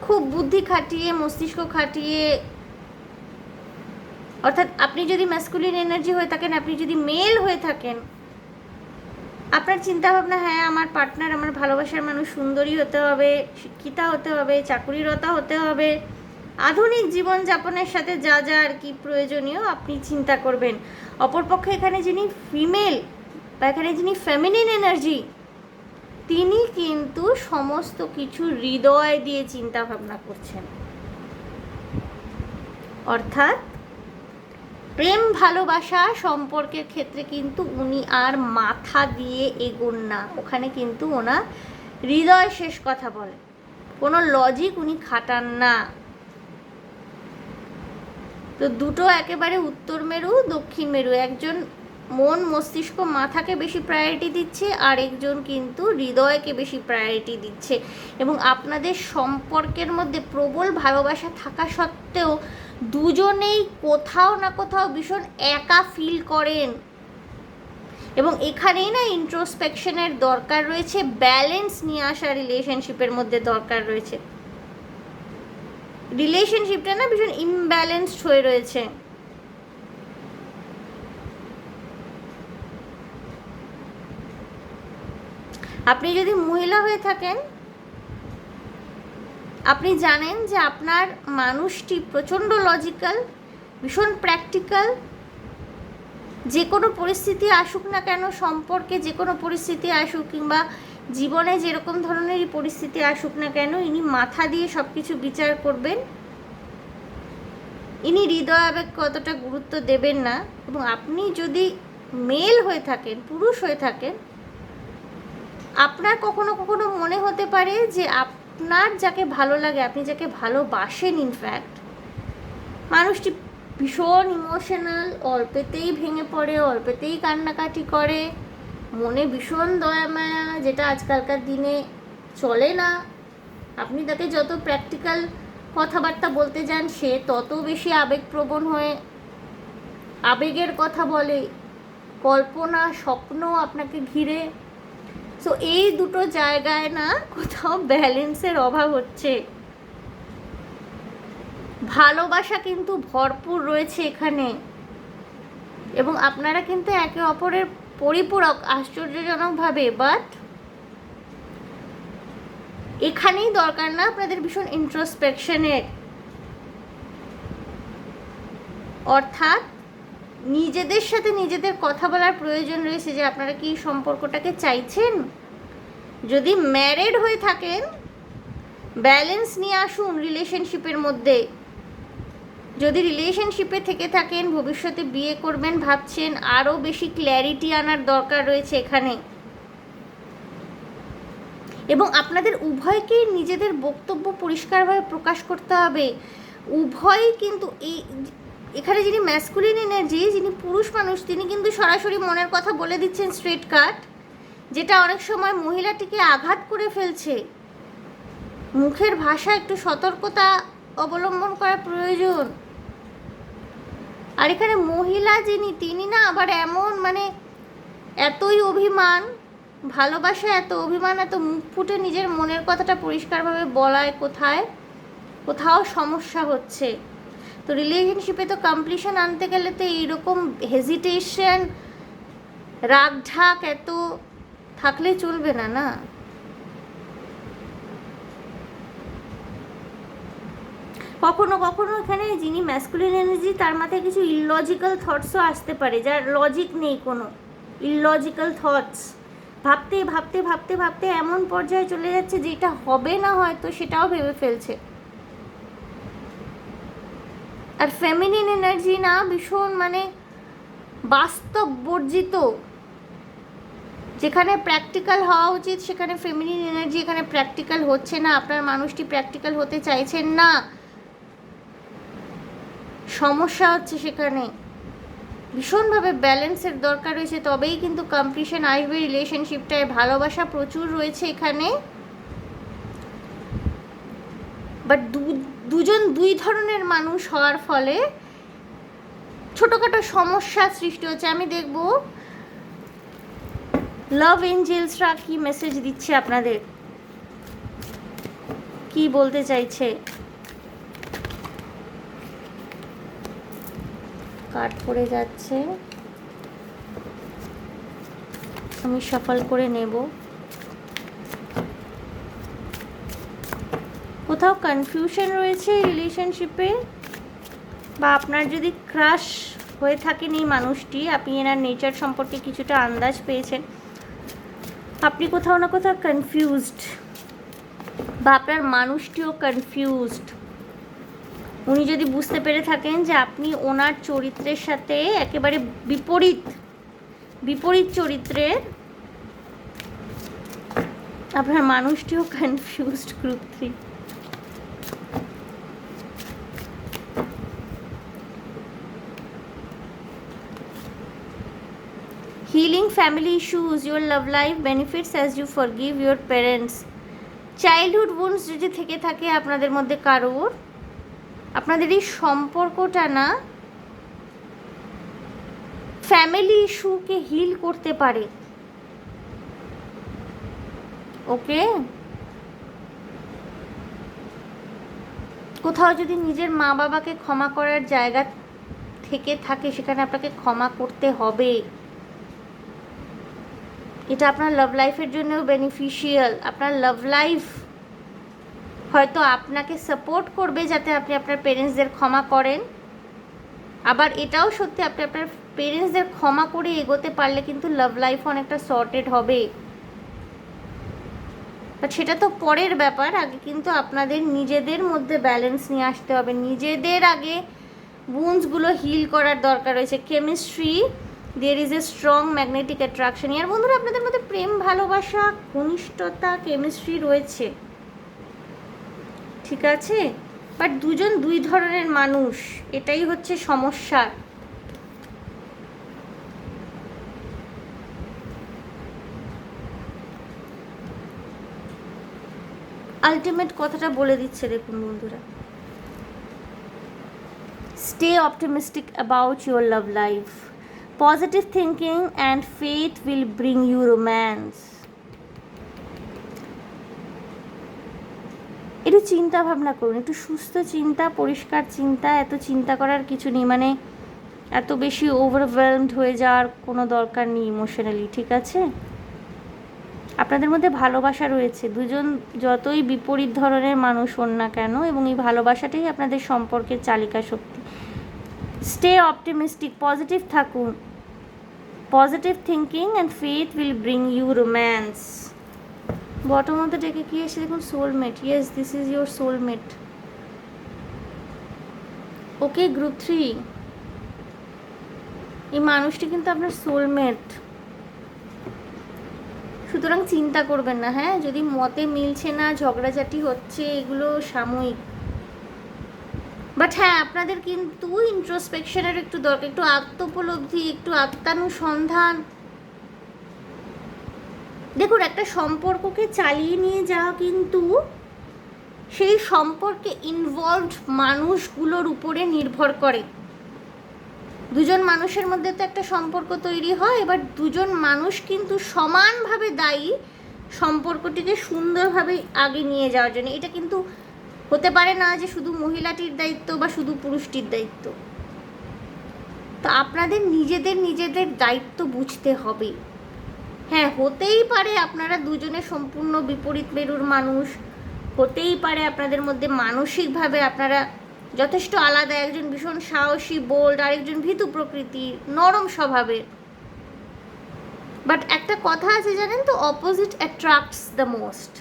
খুব বুদ্ধি খাটিয়ে, মস্তিষ্ক খাটিয়ে, অর্থাৎ আপনি যদি ম্যাসকুলিন এনার্জি হয়ে থাকেন, আপনি যদি মেল হয়ে থাকেন, আপনার চিন্তাভাবনা, হ্যাঁ আমার পার্টনার, আমার ভালোবাসার মানুষ সুন্দরী হতে হবে, শিক্ষিতা হতে হবে, চাকুরিরতা হতে হবে, আধুনিক জীবনযাপনের সাথে যা যা আর কি প্রয়োজনীয় আপনি চিন্তা করবেন। অপরপক্ষে এখানে যিনি ফিমেল বা এখানে যিনি ফেমিনিন এনার্জি, তিনি কিন্তু সমস্ত কিছু হৃদয় দিয়ে চিন্তা ভাবনা করছেন। অর্থাৎ প্রেম ভালোবাসা সম্পর্কের ক্ষেত্রে কিন্তু উনি আর মাথা দিয়ে এগোন না, ওখানে কিন্তু ওনার হৃদয় শেষ কথা বলে, কোনো লজিক উনি খাটান না। তো দুটো একেবারে উত্তর মেরু দক্ষিণ মেরু, একজন মন মস্তিষ্ক মাথাকে বেশি প্রায়োরিটি দিচ্ছে, আর একজন কিন্তু হৃদয়কে বেশি প্রায়োরিটি দিচ্ছে। এবং আপনাদের সম্পর্কের মধ্যে প্রবল ভালোবাসা থাকা সত্ত্বেও দুজনেই কোথাও না কোথাও ভীষণ একা ফিল করেন। এবং এখানেই না ইন্ট্রোস্পেকশনের দরকার রয়েছে, ব্যালেন্স নিয়ে আসা রিলেশনশিপের মধ্যে দরকার রয়েছে। রিলেশনশিপটা না ভীষণ ইমব্যালেন্সড হয়ে রয়েছে। আপনি যদি মহিলা হয়ে থাকেন, আপনি জানেন যে আপনার মানুষটি প্রচণ্ড লজিক্যাল, ভীষণ প্র্যাকটিক্যাল। যে কোনো পরিস্থিতি আসুক না কেন, সম্পর্কে যে কোনো পরিস্থিতি আসুক কিংবা জীবনে যেরকম ধরনেরই পরিস্থিতি আসুক না কেন, ইনি মাথা দিয়ে সব কিছু বিচার করবেন। ইনি হৃদয় আবেগ কতটা গুরুত্ব দেবেন না। এবং আপনি যদি মেল হয়ে থাকেন, পুরুষ হয়ে থাকেন, আপনার কখনো কখনো মনে হতে পারে যে আপনার যাকে ভালো লাগে, আপনি যাকে ভালোবাসেন, ইনফ্যাক্ট মানুষটি ভীষণ ইমোশনাল, অল্পেতেই ভেঙে পড়ে, অল্পেতেই কান্নাকাটি করে, মনে ভীষণ দয়া মায়া, যেটা আজকালকার দিনে চলে না। আপনি তাকে যত প্র্যাকটিক্যাল কথাবার্তা বলতে যান, সে তত বেশি আবেগপ্রবণ হয়ে আবেগের কথা বলে, কল্পনা স্বপ্ন আপনাকে ঘিরে। সো এই দুটো জায়গায় না কোথাও ব্যালেন্সের অভাব হচ্ছে। ভালোবাসা কিন্তু ভরপুর রয়েছে এখানে, এবং আপনারা কিন্তু একে অপরের পরিপূরক আশ্চর্যজনকভাবে। বাট এখানেই দরকার না আপনাদের ভীষণ ইন্ট্রোস্পেকশনের, অর্থাৎ নিজেদের সাথে নিজেদের কথা বলার প্রয়োজন রয়েছে যে আপনারা কি সম্পর্কটাকে চাইছেন, যদি ম্যারিড হয়ে থাকেন, ব্যালেন্স নিয়ে আসুন রিলেশনশিপের মধ্যে। যদি রিলেশনশিপে থেকে থাকেন, ভবিষ্যতে বিয়ে করবেন ভাবছেন, আরও বেশি ক্ল্যারিটি আনার দরকার রয়েছে এখানে। এবং আপনাদের উভয়কেই নিজেদের বক্তব্য পরিষ্কারভাবে প্রকাশ করতে হবে। উভয়ই কিন্তু এখানে যিনি ম্যাসকুলিন এনার্জি, যিনি পুরুষ মানুষ, তিনি কিন্তু সরাসরি মনের কথা বলে দিচ্ছেন স্ট্রেট কাট, যেটা অনেক সময় মহিলাটিকে আঘাত করে ফেলছে। মুখের ভাষা একটু সতর্কতা অবলম্বন করা প্রয়োজন। আর এখানে মহিলা যিনি, তিনি না আবার এমন মানে এতই অভিমান, ভালোবাসা এত অভিমান, এত মুখ ফুটে নিজের মনের কথাটা পরিষ্কারভাবে বলায় কোথাও সমস্যা হচ্ছে। তো রিলেশনশিপে তো কমপ্লিশন আনতে গেলে তো এইরকম হেজিটেশন, রাগ ঢাক এত থাকলে চলবে না, না? কখনো কখনো এখানে যিনি ম্যাসকুলিন এনার্জি, তার মাথায় কিছু ইললজিক্যাল থটসও আসতে পারে, যার লজিক নেই কোনো। ইললজিক্যাল থটস ভাবতে ভাবতে ভাবতে ভাবতে এমন পর্যায়ে চলে যাচ্ছে যেটা হবে না হয়তো সেটাও ভেবে ফেলছে। আর ফেমিনিন এনার্জি না ভীষণ মানে বাস্তব বর্জিত। যেখানে প্র্যাকটিক্যাল হওয়া উচিত সেখানে ফেমিনিন এনার্জি এখানে প্র্যাকটিক্যাল হচ্ছে না। আপনার মানুষটি প্র্যাকটিক্যাল হতে চাইছেন না, সমস্যা হচ্ছে সেখানে। ভীষণভাবে ব্যালেন্সের দরকার রয়েছে, তবেই কিন্তু কমপ্লিশন আসবে রিলেশনশিপটায়। ভালোবাসা প্রচুর রয়েছে এখানে, বাট দুজন দুই ধরনের মানুষ হওয়ার ফলে ছোটোখাটো সমস্যা সৃষ্টি হচ্ছে। আমি দেখব লাভ এঞ্জেলসরা কি মেসেজ দিচ্ছে আপনাদের, কি বলতে চাইছে। কাট পড়ে যাচ্ছে, আমি সফল করে নেব। কোথাও কনফিউশন রয়েছে রিলেশনশিপে, বা আপনার যদি ক্রাশ হয়ে থাকেন এই মানুষটি, আপনি এনার নেচার সম্পর্কে কিছুটা আন্দাজ পেয়েছেন, আপনি কোথাও না কোথাও কনফিউজড, বা আপনার মানুষটিও কনফিউজড। উনি যদি বুঝতে পেরে থাকেন যে আপনি ওনার চরিত্রের সাথে একেবারে বিপরীত চরিত্রের, আপনার মানুষটিও confused. Group 3 healing family issues, your love life benefits as you forgive your parents. Childhood wounds যদি থেকে থাকে আপনাদের মধ্যে কারোর, আপনাদের এই সম্পর্কটা না ফ্যামিলি ইস্যুকে হিল করতে পারে। ওকে, কোথাও যদি নিজের মা বাবাকে ক্ষমা করার জায়গা থেকে থাকে, সেখানে আপনাকে ক্ষমা করতে হবে। এটা আপনার লাভ লাইফের জন্যও বেনিফিশিয়াল। আপনার লাভ লাইফ হয়তো আপনাকে সাপোর্ট করবে যাতে আপনি আপনার পেরেন্টসদের ক্ষমা করেন। আবার এটাও সত্যি, আপনি আপনার পেরেন্টসদের ক্ষমা করে এগোতে পারলে কিন্তু লাভ লাইফ অনেকটা সর্টেড হবে। বাট সেটা তো পরের ব্যাপার। আগে কিন্তু আপনাদের নিজেদের মধ্যে ব্যালেন্স নিয়ে আসতে হবে, নিজেদের আগে বুন্সগুলো হিল করার দরকার রয়েছে। Chemistry, there is a strong magnetic attraction. ইয়ার বন্ধুরা, আপনাদের মধ্যে প্রেম, ভালোবাসা, ঘনিষ্ঠতা, কেমিস্ট্রি রয়েছে, ঠিক আছে, বাট দুজন দুই ধরনের মানুষ, এটাই হচ্ছে সমস্যা। আলটিমেট কথাটা বলে দিচ্ছে, দেখুন বন্ধুরা, stay optimistic about your love life, positive thinking and faith will bring you romance. একটু চিন্তা ভাবনা করুন, একটু সুস্থ চিন্তা, পরিষ্কার চিন্তা। এত চিন্তা করার কিছু নেই, মানে এত বেশি ওভারওয়েলমড হয়ে যাওয়ার কোনো দরকার নেই ইমোশনালি, ঠিক আছে। আপনাদের মধ্যে ভালোবাসা রয়েছে, দুজন যতই বিপরীত ধরনের মানুষ হন না কেন, এবং এই ভালোবাসাটাই আপনাদের সম্পর্কের চালিকা শক্তি। স্টে অপটিমিস্টিক, পজিটিভ থাকুন, positive thinking and faith will bring you romance. Bottom of the ডেকে কি এসে দেখুন, soulmate. Yes, this is your soulmate. Okay group 3, এই মানুষটি কিন্তু আপনার সোলমেট। সুতরাং চিন্তা করবেন না, হ্যাঁ, যদি মতে মিলছে না, ঝগড়াঝাটি হচ্ছে, এগুলো সাময়িক। বাট হ্যাঁ, আপনাদের কিন্তু ইন্ট্রোস্পেকশনের একটু দরকার, একটু আত্মোপলব্ধি, একটু আত্মানুসন্ধান। দেখুন, একটা সম্পর্ককে চালিয়ে নিয়ে যাওয়া কিন্তু সেই সম্পর্কে ইনভলভড মানুষগুলোর উপরে নির্ভর করে। দুজন মানুষের মধ্যে তো একটা সম্পর্ক তৈরি হয়, এবার দুজন মানুষ কিন্তু সমানভাবে দায়ী সম্পর্কটিকে সুন্দরভাবে আগে নিয়ে যাওয়ার জন্য। এটা কিন্তু হতে পারে না যে শুধু মহিলাটির দায়িত্ব বা শুধু পুরুষটির দায়িত্ব। তো আপনাদের নিজেদের দায়িত্ব বুঝতে হবে। হ্যাঁ, হতেই পারে আপনারা দুজনে সম্পূর্ণ বিপরীত মেরুর মানুষ, হতেই পারে আপনাদের মধ্যে মানসিকভাবে আপনারা যথেষ্ট আলাদা, একজন ভীষণ সাহসী বোল্ড, আরেকজন ভীতু প্রকৃতির নরম স্বভাবের। বাট একটা কথা আছে জানেন তো, opposite attracts the most.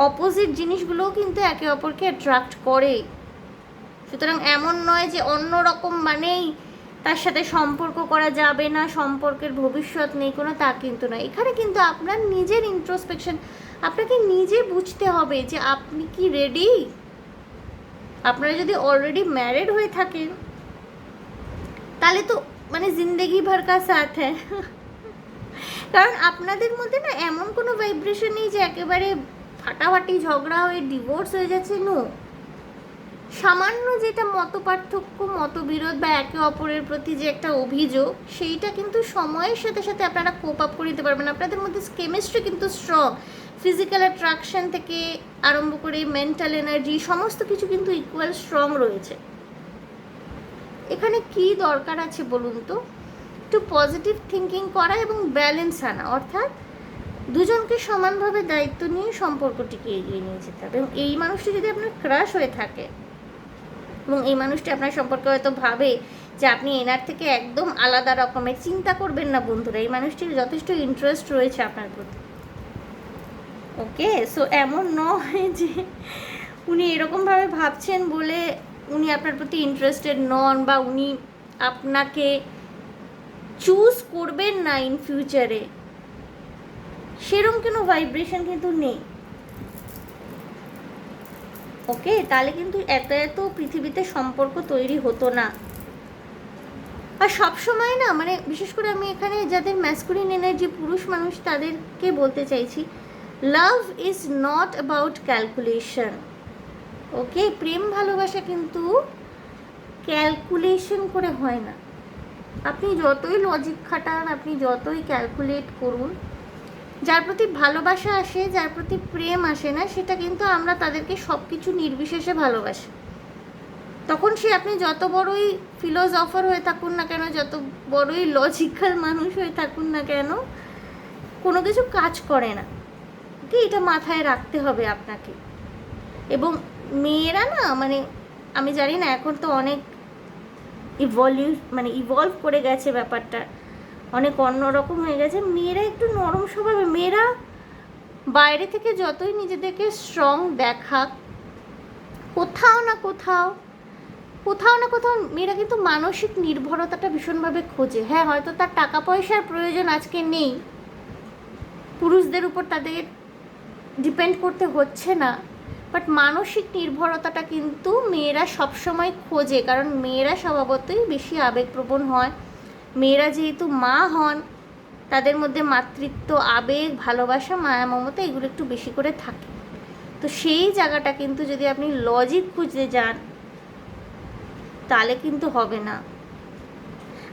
Opposite জিনিসগুলোও কিন্তু একে অপরকে অ্যাট্রাক্ট করে। সুতরাং এমন নয় যে অন্য রকম মানেই তার সাথে সম্পর্ক করা যাবে না, সম্পর্কের ভবিষ্যৎ নেই, কোনো তা কিন্তু নয়। এখানে কিন্তু আপনার নিজের ইন্ট্রোস্পেকশন, আপনাকে নিজে বুঝতে হবে যে আপনি কি রেডি। আপনারা যদি অলরেডি ম্যারিড হয়ে থাকেন তাহলে তো মানে জিন্দেগি ভর কা সাথ হ্যায়। কারণ আপনাদের মধ্যে না এমন কোনো ভাইব্রেশন নেই যে একেবারে ফাটাফাটি ঝগড়া হয়ে ডিভোর্স হয়ে যাচ্ছে। নো, সামান্য যেটা মতপার্থক্য, মতবিরোধ বা একে অপরের প্রতি যে একটা অভিযোগ, সেইটা কিন্তু সময়ের সাথে সাথে আপনারা কোপ আপ করে দিতে পারবেন। আপনাদের মধ্যে কেমিস্ট্রি কিন্তু স্ট্রং, ফিজিক্যাল অ্যাট্রাকশন থেকে আরম্ভ করে মেন্টাল এনার্জি সমস্ত কিছু কিন্তু ইকুয়াল স্ট্রং রয়েছে। এখানে কি দরকার আছে বলুন তো, একটু পজিটিভ থিঙ্কিং করা এবং ব্যালেন্স আনা, অর্থাৎ দুজনকে সমানভাবে দায়িত্ব নিয়ে সম্পর্কটিকে এগিয়ে নিয়ে যেতে হবে। এবং এই মানুষটি যদি আপনার ক্রাশ হয়ে থাকে এবং এই মানুষটি আপনার সম্পর্কে হয়তো ভাবে যে আপনি এনার থেকে একদম আলাদা রকমের, চিন্তা করবেন না বন্ধুরা, এই মানুষটির যথেষ্ট ইন্টারেস্ট রয়েছে আপনার প্রতি। ওকে, সো এমন নয় যে উনি এরকমভাবে ভাবছেন বলে উনি আপনার প্রতি ইন্টারেস্টেড নন, বা উনি আপনাকে চুজ করবেন না ইন ফিউচারে, সেরকম কোনো ভাইব্রেশন কিন্তু নেই। ওকে, তাহলে কিন্তু এত পৃথিবীতে সম্পর্ক তৈরি হতো না। আর সবসময় না, মানে বিশেষ করে আমি এখানে যাদের ম্যাসকুলিন এনার্জি পুরুষ মানুষ তাদেরকে বলতে চাইছি, love is not about calculation. Okay, প্রেম ভালোবাসা কিন্তু ক্যালকুলেশন করে হয় না। আপনি যতই লজিক খাটান, আপনি যতই ক্যালকুলেট করুন, যার প্রতি ভালোবাসা আসে, যার প্রতি প্রেম আসে না, সেটা কিন্তু আমরা তাদেরকে সব কিছু নির্বিশেষে ভালোবাসি। তখন সে আপনি যত বড়ই ফিলোসফার হয়ে থাকুন না কেন, যত বড়ই লজিক্যাল মানুষ হয়ে থাকুন না কেন, কোনো কিছু কাজ করে না। ওকে, এটা মাথায় রাখতে হবে আপনাকে। এবং মেয়েরা না, মানে আমি জানি না, এখন তো অনেক ইভলভ করে গেছে ব্যাপারটা, অনেক অন্যরকম হয়ে গেছে। মেয়েরা একটু নরম স্বভাবে, মেয়েরা বাইরে থেকে যতই নিজেদেরকে স্ট্রং দেখাক, কোথাও না কোথাও মেয়েরা কিন্তু মানসিক নির্ভরতাটা ভীষণভাবে খোঁজে। হ্যাঁ, হয়তো তার টাকা পয়সার প্রয়োজন আজকে নেই, পুরুষদের উপর তাদের ডিপেন্ড করতে হচ্ছে না, বাট মানসিক নির্ভরতাটা কিন্তু মেয়েরা সবসময় খোঁজে। কারণ মেয়েরা স্বভাবতই বেশি আবেগপ্রবণ হয়। মেয়েরা যেহেতু মা হন, তাদের মধ্যে মাতৃত্ব, আবেগ, ভালোবাসা, মায়া, মমতা এগুলো একটু বেশি করে থাকে। তো সেই জায়গাটা কিন্তু যদি আপনি লজিক খুঁজতে যান তাহলে কিন্তু হবে না।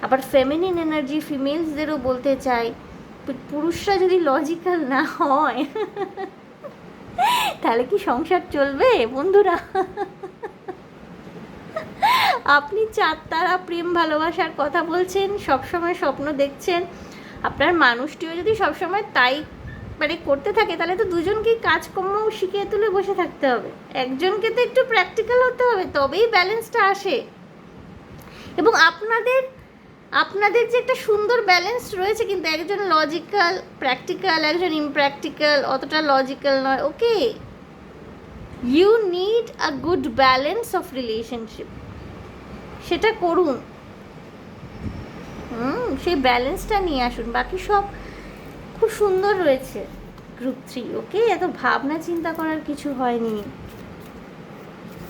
আবার ফেমিনিন এনার্জি ফিমেলসদেরও বলতে চাই, পুরুষরা যদি লজিক্যাল না হয় তাহলে কি সংসার চলবে বন্ধুরা? আপনি চারতারা প্রেম ভালোবাসার কথা বলছেন, সবসময় স্বপ্ন দেখছেন, আপনার মানুষটিও যদি সবসময় তাই মানে করতে থাকে, তাহলে তো দুজনকেই কাজকর্ম শিখিয়ে তুলে বসে থাকতে হবে। একজনকে তো একটু প্র্যাকটিক্যাল হতে হবে, তবেই ব্যালেন্সটা আসে। এবং আপনাদের যে একটা সুন্দর ব্যালেন্স রয়েছে, কিন্তু একজন লজিক্যাল প্র্যাকটিক্যাল, একজন ইমপ্র্যাকটিক্যাল, অতটা লজিক্যাল নয়। Okay, you need a good balance of relationship, সেটা করুন। সেই ব্যালেন্সটা নিয়ে আসুন, বাকি সব খুব সুন্দর রয়েছে গ্রুপ 3। ওকে, এত ভাবনা চিন্তা করার কিছু হয়নি।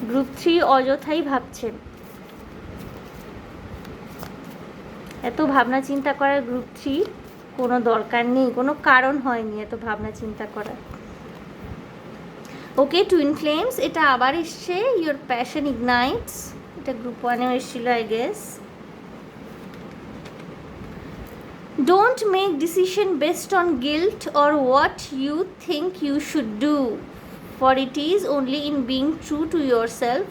গ্রুপ 3 অযথাই ভাবছেন, এত ভাবনা চিন্তা করার গ্রুপ 3 কোনো দরকার নেই, কোনো কারণ হয়নি এত ভাবনা চিন্তা করার। ওকে টুইন ফ্লেমস, এটা আবার এসছে, ইয়োর প্যাশন ইগনাইটস, এটা গ্রুপ 1এও এসেছিল I guess. Don't make decision based on guilt or what you think you should do, for it is only in being true to your self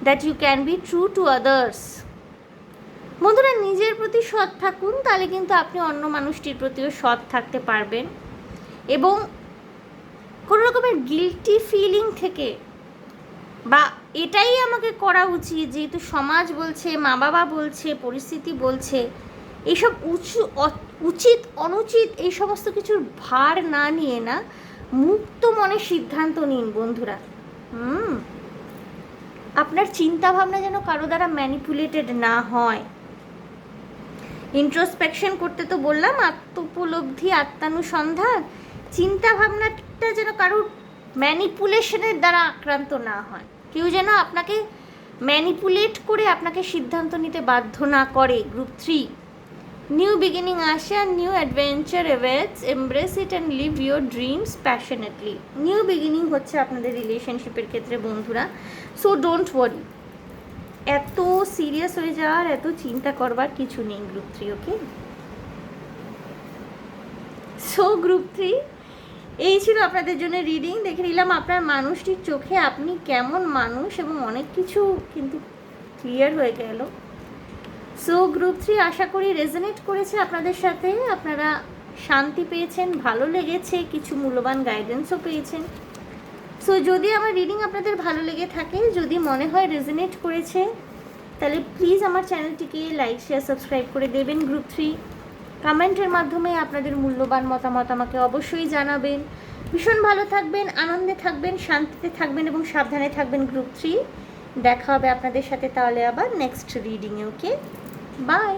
that you can be true to others. বন্ধুরা, নিজের প্রতি সৎ থাকুন, তাহলে কিন্তু আপনি অন্য মানুষটির প্রতিও সৎ থাকতে পারবেন। এবং কোনো রকমের গিল্টি ফিলিং থেকে, বা এটাই আমাকে করা উচিত যেহেতু সমাজ বলছে, মা বাবা বলছে, পরিস্থিতি বলছে, এইসব উচিত অনুচিত এই সমস্ত কিছুর ভার না নিয়ে না, মুক্ত মনে সিদ্ধান্ত নিন বন্ধুরা। আপনার চিন্তা ভাবনা যেন কারো দ্বারা ম্যানিপুলেটেড না হয়। ইন্ট্রোস্পেকশন করতে তো বললাম, আত্মোপলব্ধি, আত্মানুসন্ধান, চিন্তা ভাবনাটা যেন কারোর ম্যানিপুলেশনের দ্বারা আক্রান্ত না হয়, কেউ যেন আপনাকে ম্যানিপুলেট করে আপনাকে সিদ্ধান্ত নিতে বাধ্য না করে। গ্রুপ 3, নিউ বিগিনিং আসে, new adventure awaits, embrace it and live your dreams passionately. New beginning হচ্ছে আপনাদের রিলেশনশিপের ক্ষেত্রে বন্ধুরা, সো ডোন্ট ওয়ারি, এত সিরিয়াস হয়ে যাওয়ার, এত চিন্তা করবার কিছু নেই গ্রুপ 3। ওকে, সো গ্রুপ 3 এই ছিল আপনাদের জন্য রিডিং। দেখে নিলাম আপনার মানুষটির চোখে আপনি কেমন মানুষ, এবং অনেক কিছু কিন্তু ক্লিয়ার হয়ে গেল। সো গ্রুপ 3 আশা করি রেজোনেট করেছে আপনাদের সাথে, আপনারা শান্তি পেয়েছেন, ভালো লেগেছে, কিছু মূল্যবান গাইডেন্সও পেয়েছেন। সো যদি আমার রিডিং আপনাদের ভালো লেগে থাকে, যদি মনে হয় রেজোনেট করেছে, তাহলে প্লিজ আমার চ্যানেলটিকে লাইক, শেয়ার, সাবস্ক্রাইব করে দেবেন। গ্রুপ 3 কমেন্টের মাধ্যমে আপনাদের মূল্যবান মতামত আমাকে অবশ্যই জানাবেন। ভীষণ ভালো থাকবেন, আনন্দে থাকবেন, শান্তিতে থাকবেন এবং সাবধানে থাকবেন গ্রুপ 3। দেখা হবে আপনাদের সাথে তাহলে আবার নেক্সট রিডিংয়ে। Okay, by.